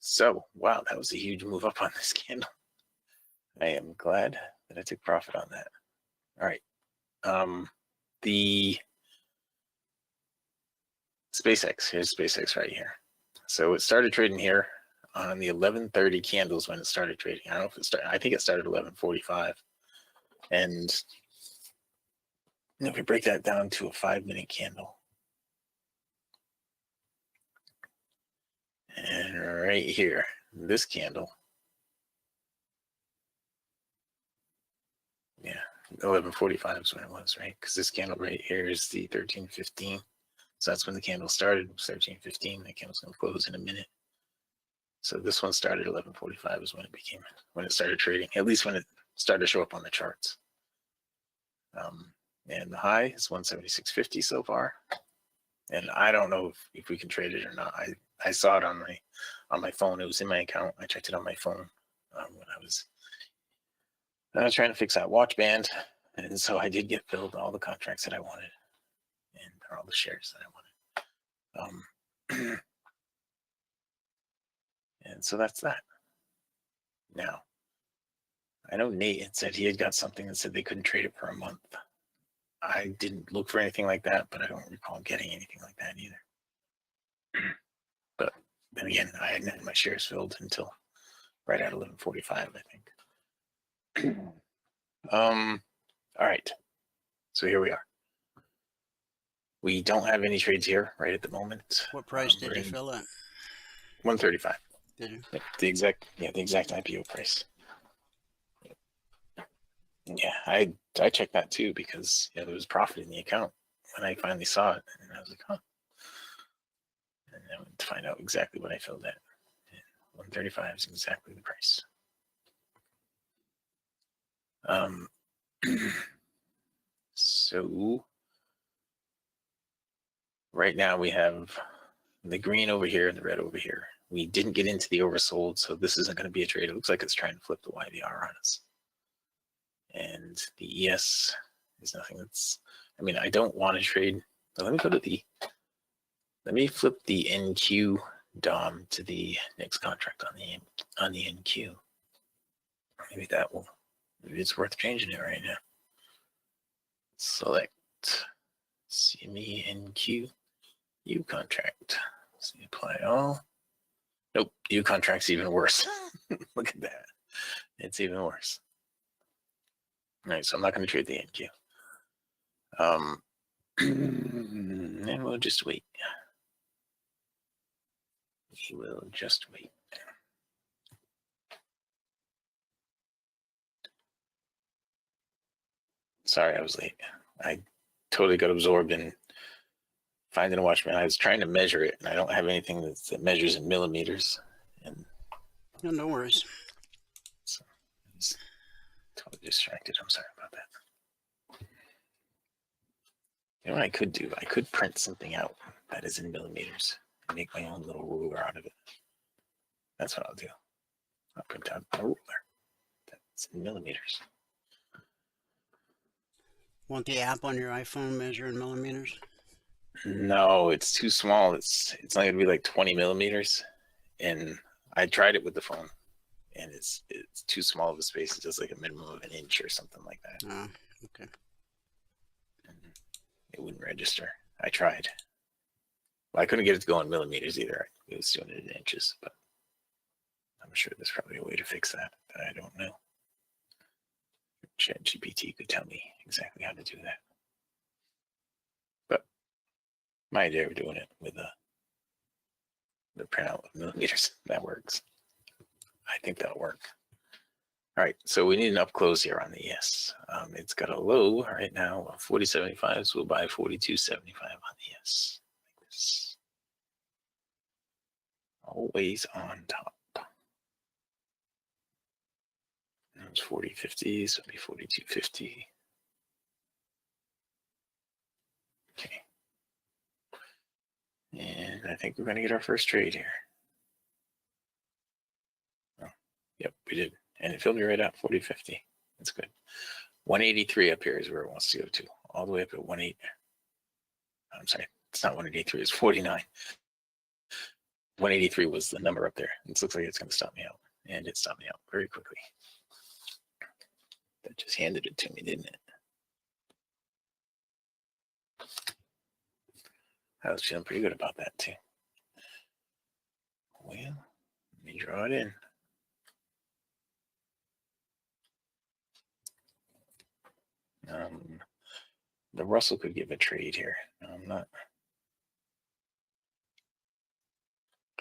so wow, that was a huge move up on this candle. I am glad that I took profit on that. All right. The SpaceX, here's SpaceX right here. So it started trading here on the 11:30 candles when it started trading. I don't know if it started, I think it started 11:45. And if we break that down to a 5-minute candle, and right here, this candle, yeah, 11:45 is when it was, right? Because this candle right here is the 13:15. So that's when the candle started, 13:15. The candle's going to close in a minute. So this one started 11:45 is when it started trading, at least when it started to show up on the charts. And the high is 176.50 so far. And I don't know if we can trade it or not. I saw it on my phone. It was in my account. I checked it on my phone when I was trying to fix that watch band. And so I did get filled all the contracts that I wanted and all the shares that I wanted. And so that's that. Now, I know Nate had said he had got something that said they couldn't trade it for a month. I didn't look for anything like that, but I don't recall getting anything like that either. But then again, I hadn't had my shares filled until right at 11:45, I think. All right. So here we are. We don't have any trades here right at the moment. What price did you fill at? 135. Did you? Yep, the exact IPO price. Yeah, I checked that too because there was profit in the account when I finally saw it, and I was like, huh. And I went to find out exactly what I filled at. 135 is exactly the price. So right now we have the green over here and the red over here. We didn't get into the oversold, so this isn't going to be a trade. It looks like it's trying to flip the YVR on us. And the ES is nothing that's, I mean, I don't want to trade, but let me flip the NQ DOM to the next contract on the NQ. Maybe it's worth changing it right now. Select CME NQ U contract. See, apply all. Nope, U contract's even worse. Look at that. It's even worse. All right, so I'm not going to trade the NQ. And we'll just wait. We will just wait. Sorry, I was late. I totally got absorbed in finding a watchman. I was trying to measure it, and I don't have anything that measures in millimeters. And No worries. So I was totally distracted. I'm sorry about that. You know what I could do? I could print something out that is in millimeters and make my own little ruler out of it. That's what I'll do. I'll print out a ruler that's in millimeters. Want the app on your iPhone measure in millimeters? No, it's too small. It's not gonna be like 20 millimeters. And I tried it with the phone, and it's too small of a space. It's just like a minimum of an inch or something like that. Oh, okay. And it wouldn't register. I tried. Well, I couldn't get it to go in millimeters either. It was doing it in inches, but I'm sure there's probably a way to fix that I don't know. ChatGPT could tell me exactly how to do that. But my idea of doing it with the printout of millimeters, that works. I think that'll work. All right, so we need an up close here on the ES. It's got a low right now of 40.75, so we'll buy 42.75 on the ES. Like this. Always on top. It's 40.50, so it'll be 42.50. Okay. And I think we're going to get our first trade here. Oh, yep, we did. And it filled me right out, 40.50. That's good. 183 up here is where it wants to go to. All the way up at 18. I'm sorry, it's not 183, it's 49. 183 was the number up there. It looks like it's going to stop me out. And it stopped me out very quickly. That just handed it to me, didn't it? I was feeling pretty good about that too. Well, let me draw it in. The Russell could give a trade here. No, I'm not.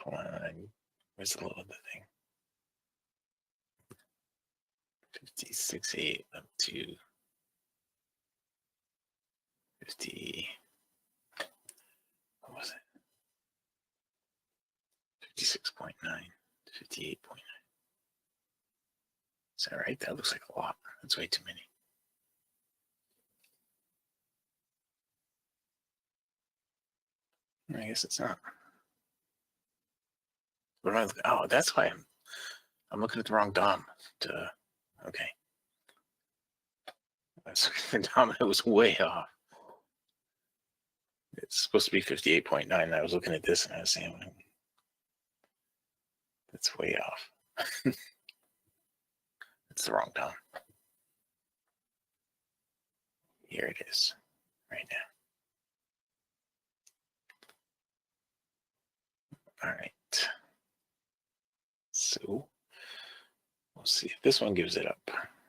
Come on. Where's the low of the thing? 56.8 up to 50. What was it? 56.9 to 58.9. Is that right? That looks like a lot. That's way too many. I guess it's not. What am I looking? Oh, that's why I'm looking at the wrong DOM. Okay. The DOM was way off. It's supposed to be 58.9. I was looking at this and I was saying, that's way off. It's the wrong DOM. Here it is, right now. All right. So Let's see if this one gives it up.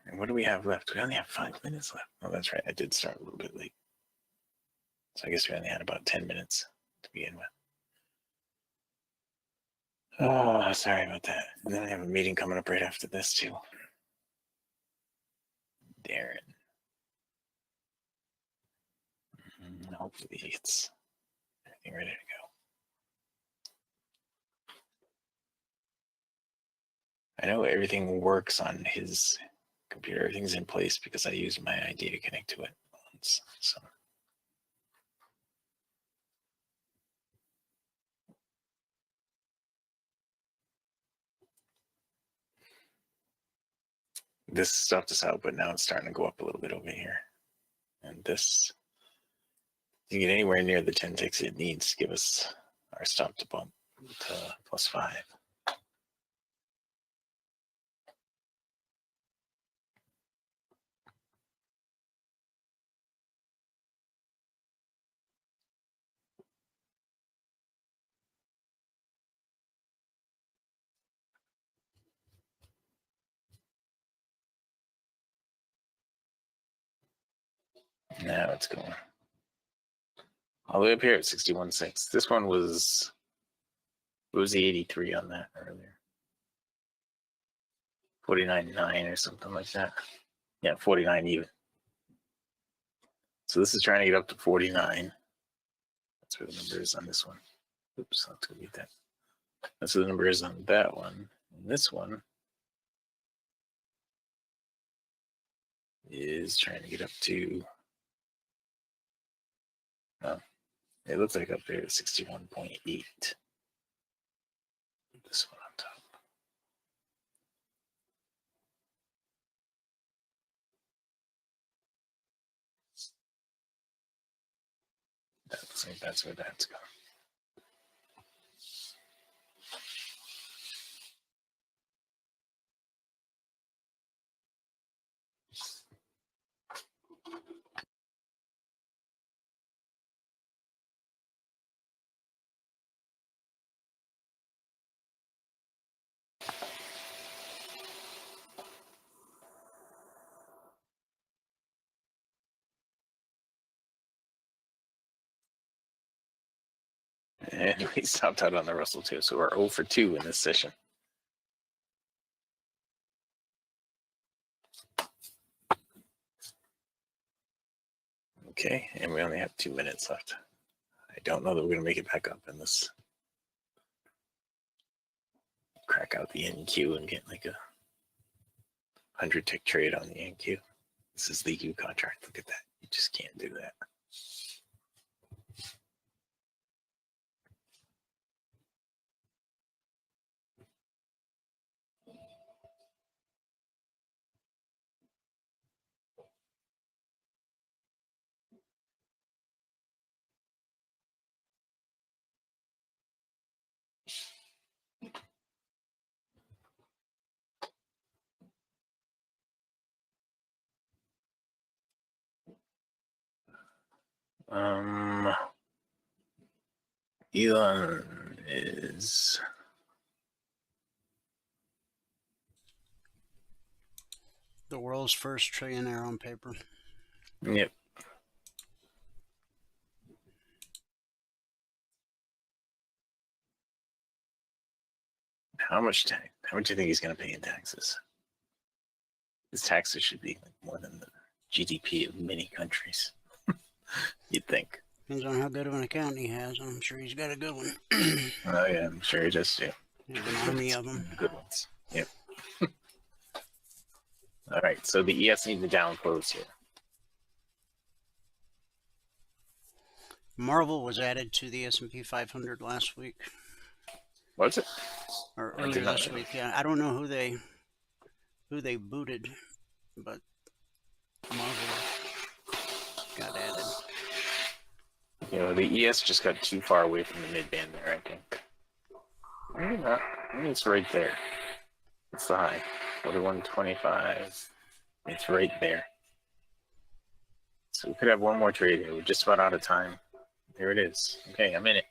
And what do we have left? We only have 5 minutes left. Oh, that's right. I did start a little bit late. So I guess we only had about 10 minutes to begin with. Oh, sorry about that. And then I have a meeting coming up right after this, too. Darren. Hopefully it's everything ready to go. I know everything works on his computer. Everything's in place because I used my ID to connect to it once. So. This stopped us out, but now it's starting to go up a little bit over here. And this, if you get anywhere near the 10 ticks it needs, give us our stop to bump to +5. Now it's going all the way up here at 61.6. This one was, it was the 83 on that earlier. 49.9 or something like that. Yeah, 49 even. So this is trying to get up to 49. That's where the number is on this one. Oops, I'll have to delete that. That's where the number is on that one. And this one is trying to get up to, it looks like up there at 61.8. This one on top. That looks like that's where that's going. And we stopped out on the Russell too, so we're 0 for 2 in this session. Okay, and we only have 2 minutes left. I don't know that we're going to make it back up in this. Crack out the NQ and get like a 100 tick trade on the NQ. This is the U contract. Look at that. You just can't do that. Elon is the world's first trillionaire on paper. Yep. How much do you think he's going to pay in taxes? His taxes should be like more than the GDP of many countries. You'd think. Depends on how good of an account he has. I'm sure he's got a good one. Oh yeah, I'm sure he does too. There's an army of them. Good ones. Yep. All right, so the ES need to down close here. Marvel was added to the S&P 500 last week. Was it? Or earlier this week, yeah. I don't know who they booted, but Marvel got added. You know, the ES just got too far away from the mid-band there, I think. Maybe not. Maybe it's right there. It's the high. 41.25. It's right there. So we could have one more trade here. We're just about out of time. There it is. Okay, I'm in it.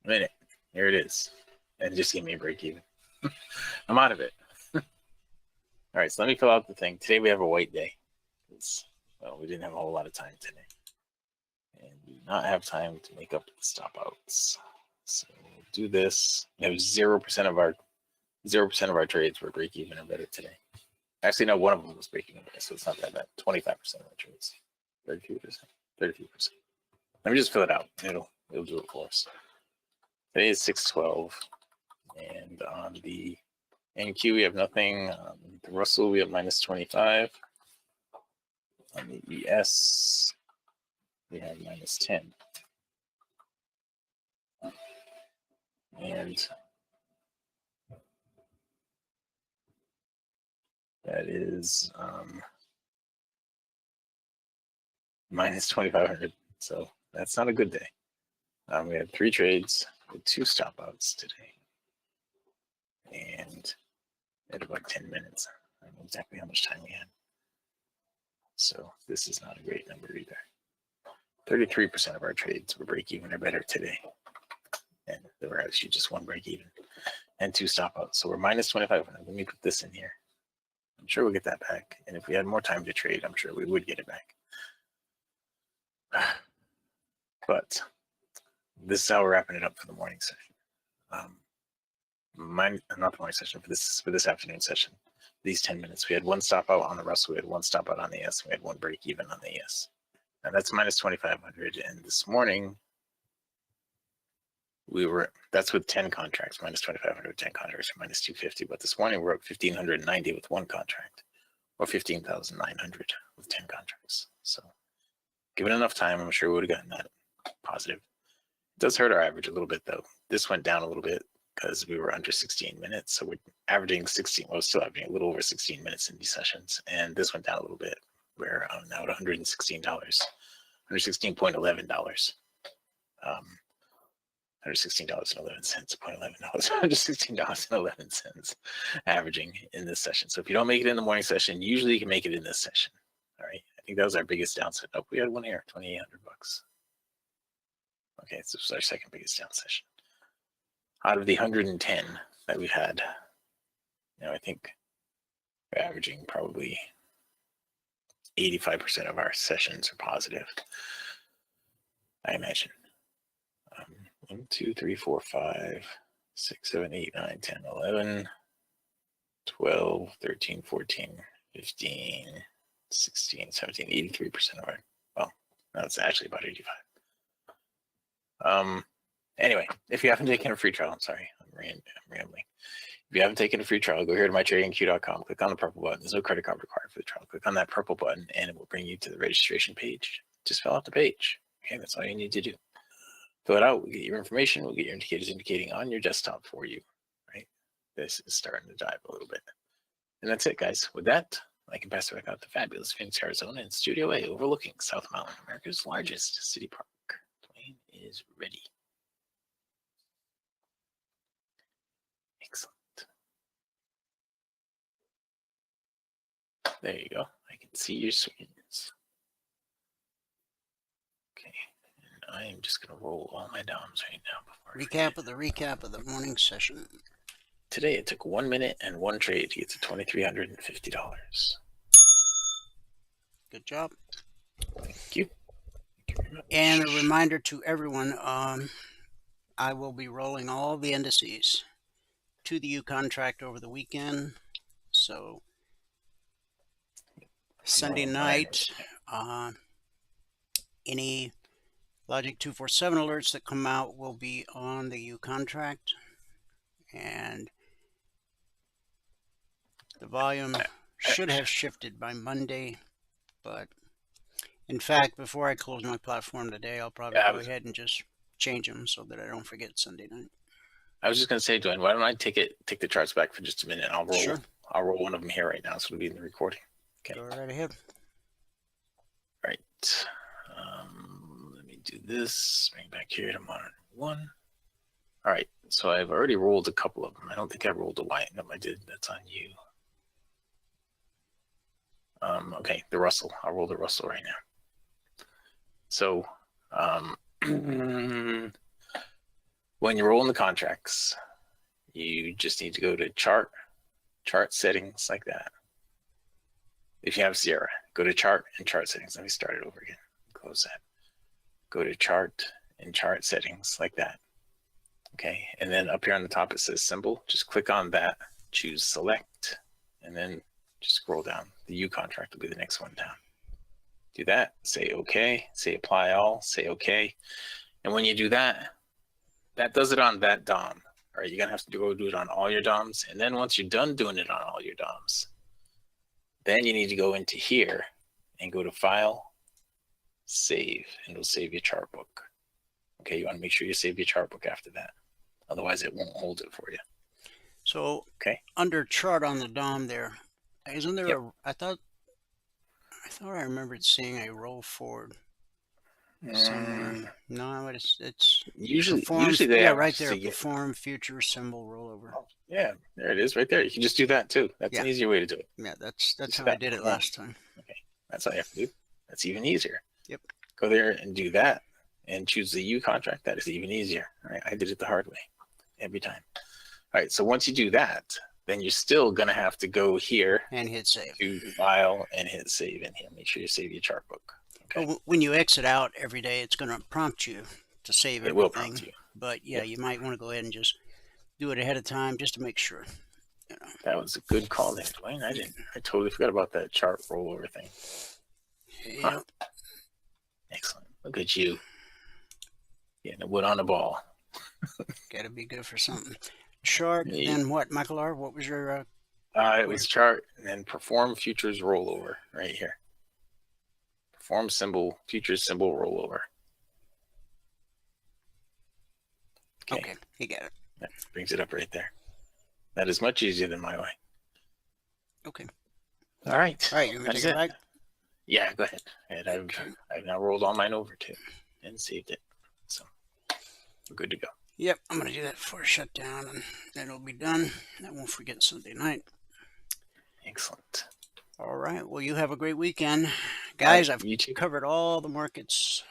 I'm in it. Here it is. And just give me a break even. I'm out of it. All right, so let me fill out the thing. Today we have a white day. Well, we didn't have a whole lot of time today. And we do not have time to make up the stop outs. So we'll do this. We have 0% of our trades were break even or better today. Actually, no, one of them was breaking even, so it's not that bad. 25% of our trades. 33%. 33%. Let me just fill it out. It'll do it for us. Today is 6/12. And on the NQ, we have nothing. On the Russell, we have -25. On the ES, we have -10. And that is -2,500. So that's not a good day. We had 3 trades with 2 stop outs today. And at about 10 minutes. I don't know exactly how much time we had. So this is not a great number either. 33% of our trades were break even or better today. And there were actually just 1 break even and 2 stop outs. So we're -2,500. Let me put this in here. I'm sure we'll get that back. And if we had more time to trade, I'm sure we would get it back. But this is how we're wrapping it up for the morning session. Not the morning session, for this afternoon session. These 10 minutes. We had 1 stop out on the Russell, we had 1 stop out on the ES, we had 1 break even on the ES. And that's -2,500. And this morning, that's with 10 contracts, -2,500 with 10 contracts, or -250. But this morning we're up 1,590 with 1 contract, or 15,900 with 10 contracts. So given enough time, I'm sure we would have gotten that positive. It does hurt our average a little bit though. This went down a little bit because we were under 16 minutes. So we're averaging 16, well, still averaging a little over 16 minutes in these sessions. And this went down a little bit. We're now at $116, $116.11. $116.11, $0.11, $116.11 averaging in this session. So if you don't make it in the morning session, usually you can make it in this session. All right. I think that was our biggest downside. Oh, we had one here, $2,800. Okay, so this was our second biggest down session. Out of the 110 that we had, I think we're averaging probably 85% of our sessions are positive, I imagine. 1, 2, 3, 4, 5, 6, 7, 8, 9, 10, 11, 12, 13, 14, 15, 16, 17, 83% of our, well, that's actually about 85. Anyway, if you haven't taken a free trial, I'm sorry, I'm rambling. If you haven't taken a free trial, go here to mytradingq.com, click on the purple button. There's no credit card required for the trial. Click on that purple button and it will bring you to the registration page. Just fill out the page. Okay, that's all you need to do. Fill it out, we'll get your information, we'll get your indicators indicating on your desktop for you, right? This is starting to dive a little bit. And that's it, guys. With that, I can pass it back out to fabulous Phoenix, Arizona in Studio A, overlooking South Mountain, America's largest city park. Dwayne is ready. Excellent. There you go. I can see your screens. Okay. And I am just going to roll all my DOMs right now before Recap of the morning session. Today it took 1 minute and 1 trade to get to $2,350. Good job. Thank you. And a reminder to everyone, I will be rolling all the indices to the U contract over the weekend. So Sunday night, any Logic 247 alerts that come out will be on the U contract, and the volume should have shifted by Monday, but in fact, before I close my platform today, I'll probably go ahead and just change them so that I don't forget Sunday night. I was just going to say, Dwayne, why don't I take the charts back for just a minute? And I'll roll. Sure. I'll roll one of them here right now, so it'll be in the recording. Okay. Go right ahead. Right. Let me do this. Bring back here to monitor 1. All right. So I've already rolled a couple of them. I don't think I rolled a white. No, I did. That's on you. Okay, the Russell. I'll roll the Russell right now. So, when you're rolling the contracts, you just need to go to chart settings like that. If you have Sierra, go to chart and chart settings. Let me start it over again. Close that. Go to chart and chart settings like that. Okay, and then up here on the top it says symbol. Just click on that, choose select, and then just scroll down. The U contract will be the next one down. Do that, say okay, say apply all, say okay. And when you do that, that does it on that DOM. All right, you're gonna have to go do it on all your DOMs. And then once you're done doing it on all your DOMs, then you need to go into here and go to File, Save, and it'll save your chart book. Okay, you want to make sure you save your chart book after that. Otherwise, it won't hold it for you. So, okay, under chart on the DOM there, isn't there I thought I remembered seeing a roll forward somewhere. No, it's usually perform, they have right there. Perform future symbol rollover. Oh, yeah, there it is, right there. You can just do that too. That's an easier way to do it. Yeah, that's how I did it last time. Okay, that's all you have to do. That's even easier. Yep. Go there and do that, and choose the U contract. That is even easier. All right, I did it the hard way every time. All right, so once you do that, then you're still gonna have to go here and hit save. To File and hit save in here. Make sure you save your chart book. Okay. Well, when you exit out every day, it's going to prompt you to save everything. It will prompt you. But yeah, you might want to go ahead and just do it ahead of time just to make sure. You know. That was a good call there, Dwayne. I totally forgot about that chart rollover thing. Yep. Huh. Excellent. Look at you. Getting the wood on the ball. Got to be good for something. Chart, then what, Michael R.? What was your... it was chart and then perform futures rollover right here. Perform symbol, futures symbol rollover. Okay, you got it. That brings it up right there. That is much easier than my way. Okay. All right. All right, you want to take it back? Yeah, go ahead. And I've now rolled all mine over too and saved it. So we're good to go. Yep, I'm going to do that before I shut down, and then it'll be done. I won't forget Sunday night. Excellent. All right. Well, you have a great weekend. Guys, right, I've covered all the markets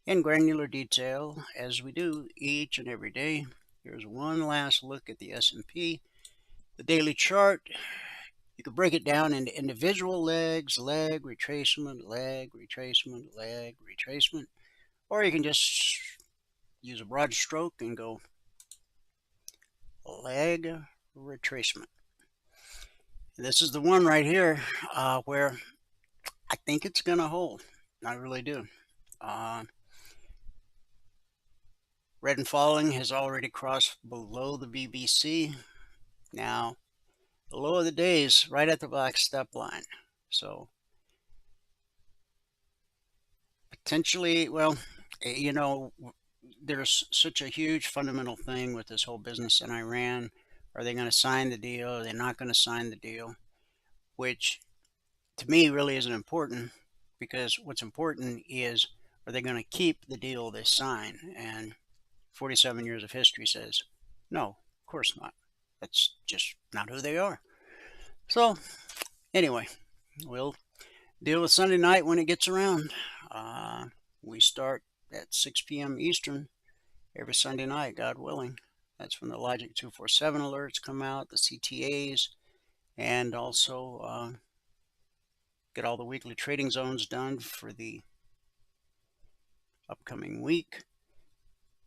in granular detail, as we do each and every day. Here's one last look at the S&P. The daily chart, you could break it down into individual legs, leg, retracement, leg, retracement, leg, retracement. Or you can just use a broad stroke and go leg retracement. This is the one right here where I think it's going to hold. I really do. Red and falling has already crossed below the BBC. Now, the low of the day is right at the black step line. So, potentially, well, you know, there's such a huge fundamental thing with this whole business in Iran. Are they going to sign the deal? Are they not going to sign the deal? Which, to me, really isn't important, because what's important is, are they going to keep the deal they sign? And 47 years of history says, no, of course not. That's just not who they are. So, anyway, we'll deal with Sunday night when it gets around. We start at 6 p.m. Eastern every Sunday night, God willing. That's when the Logic 247 alerts come out, the CTAs, and also get all the weekly trading zones done for the upcoming week.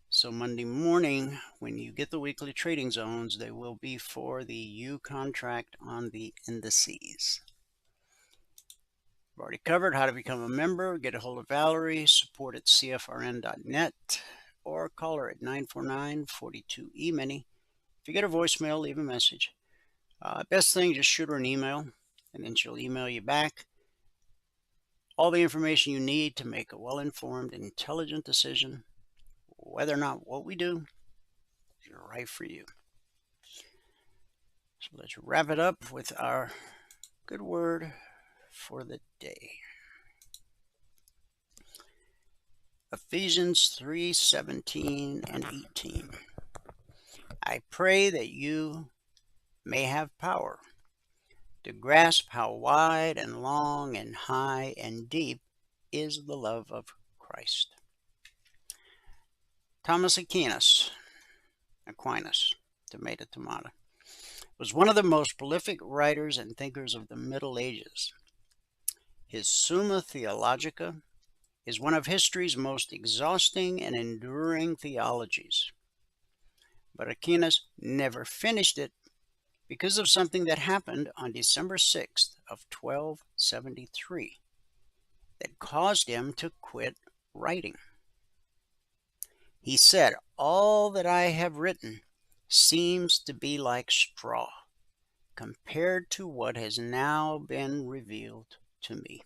So Monday morning, when you get the weekly trading zones, they will be for the U contract on the indices. I've already covered how to become a member. Get a hold of Valerie, support at cfrn.net, or call her at 949-42-EMINI. If you get a voicemail, leave a message. Best thing, just shoot her an email, and then she'll email you back all the information you need to make a well-informed, intelligent decision whether or not what we do is right for you. So let's wrap it up with our good word for the day. Ephesians 3:17 and 18. I pray that you may have power to grasp how wide and long and high and deep is the love of Christ. Thomas Aquinas, tomato. was one of the most prolific writers and thinkers of the Middle Ages. His Summa Theologica is one of history's most exhausting and enduring theologies. But Aquinas never finished it because of something that happened on December 6th of 1273 that caused him to quit writing. He said, "All that I have written seems to be like straw compared to what has now been revealed to me."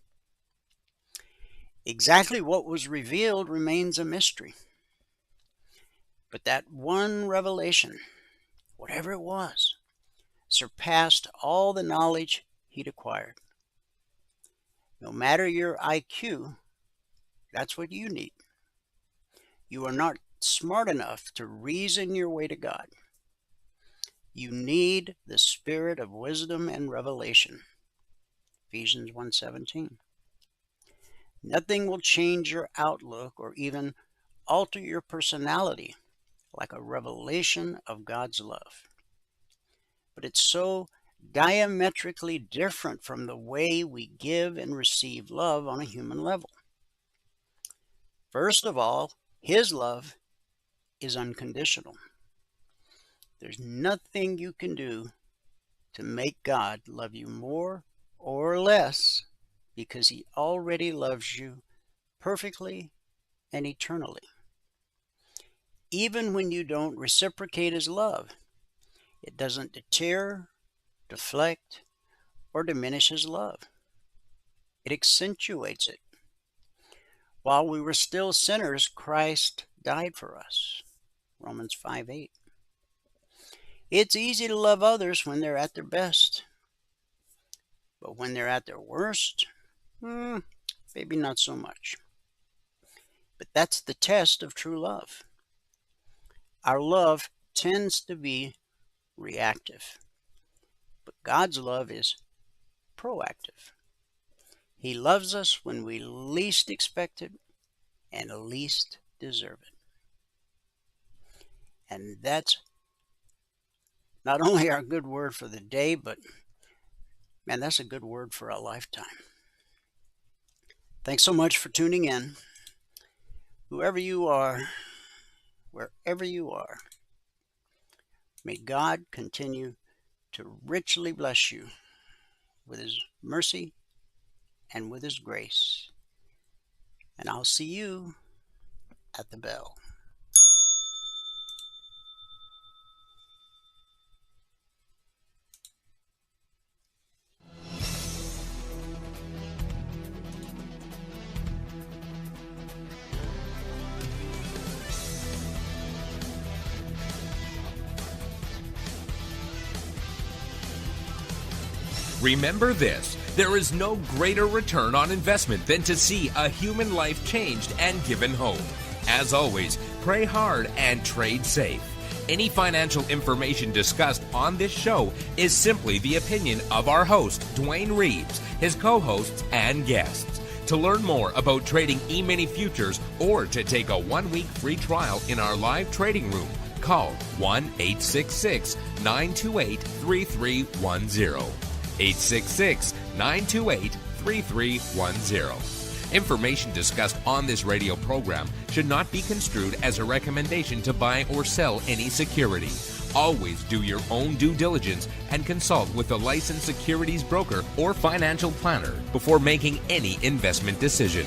Exactly what was revealed remains a mystery. But that one revelation, whatever it was, surpassed all the knowledge he'd acquired. No matter your IQ, that's what you need. You are not smart enough to reason your way to God. You need the spirit of wisdom and revelation. Ephesians 1:17. Nothing will change your outlook or even alter your personality like a revelation of God's love. But it's so diametrically different from the way we give and receive love on a human level. First of all, His love is unconditional. There's nothing you can do to make God love you more or less because He already loves you perfectly and eternally. Even when you don't reciprocate His love, it doesn't deter, deflect, or diminish His love. It accentuates it. While we were still sinners, Christ died for us. Romans 5:8. It's easy to love others when they're at their best. But when they're at their worst, maybe not so much. But that's the test of true love. Our love tends to be reactive. But God's love is proactive. He loves us when we least expect it and least deserve it. And that's not only our good word for the day, but man, that's a good word for a lifetime. Thanks so much for tuning in. Whoever you are, wherever you are, may God continue to richly bless you with His mercy and with His grace. And I'll see you at the bell. Remember this, there is no greater return on investment than to see a human life changed and given hope. As always, pray hard and trade safe. Any financial information discussed on this show is simply the opinion of our host, Dwayne Reeves, his co-hosts, and guests. To learn more about trading E-mini futures or to take a 1-week free trial in our live trading room, call 1-866-928-3310. 866-928-3310. Information discussed on this radio program should not be construed as a recommendation to buy or sell any security. Always do your own due diligence and consult with a licensed securities broker or financial planner before making any investment decision.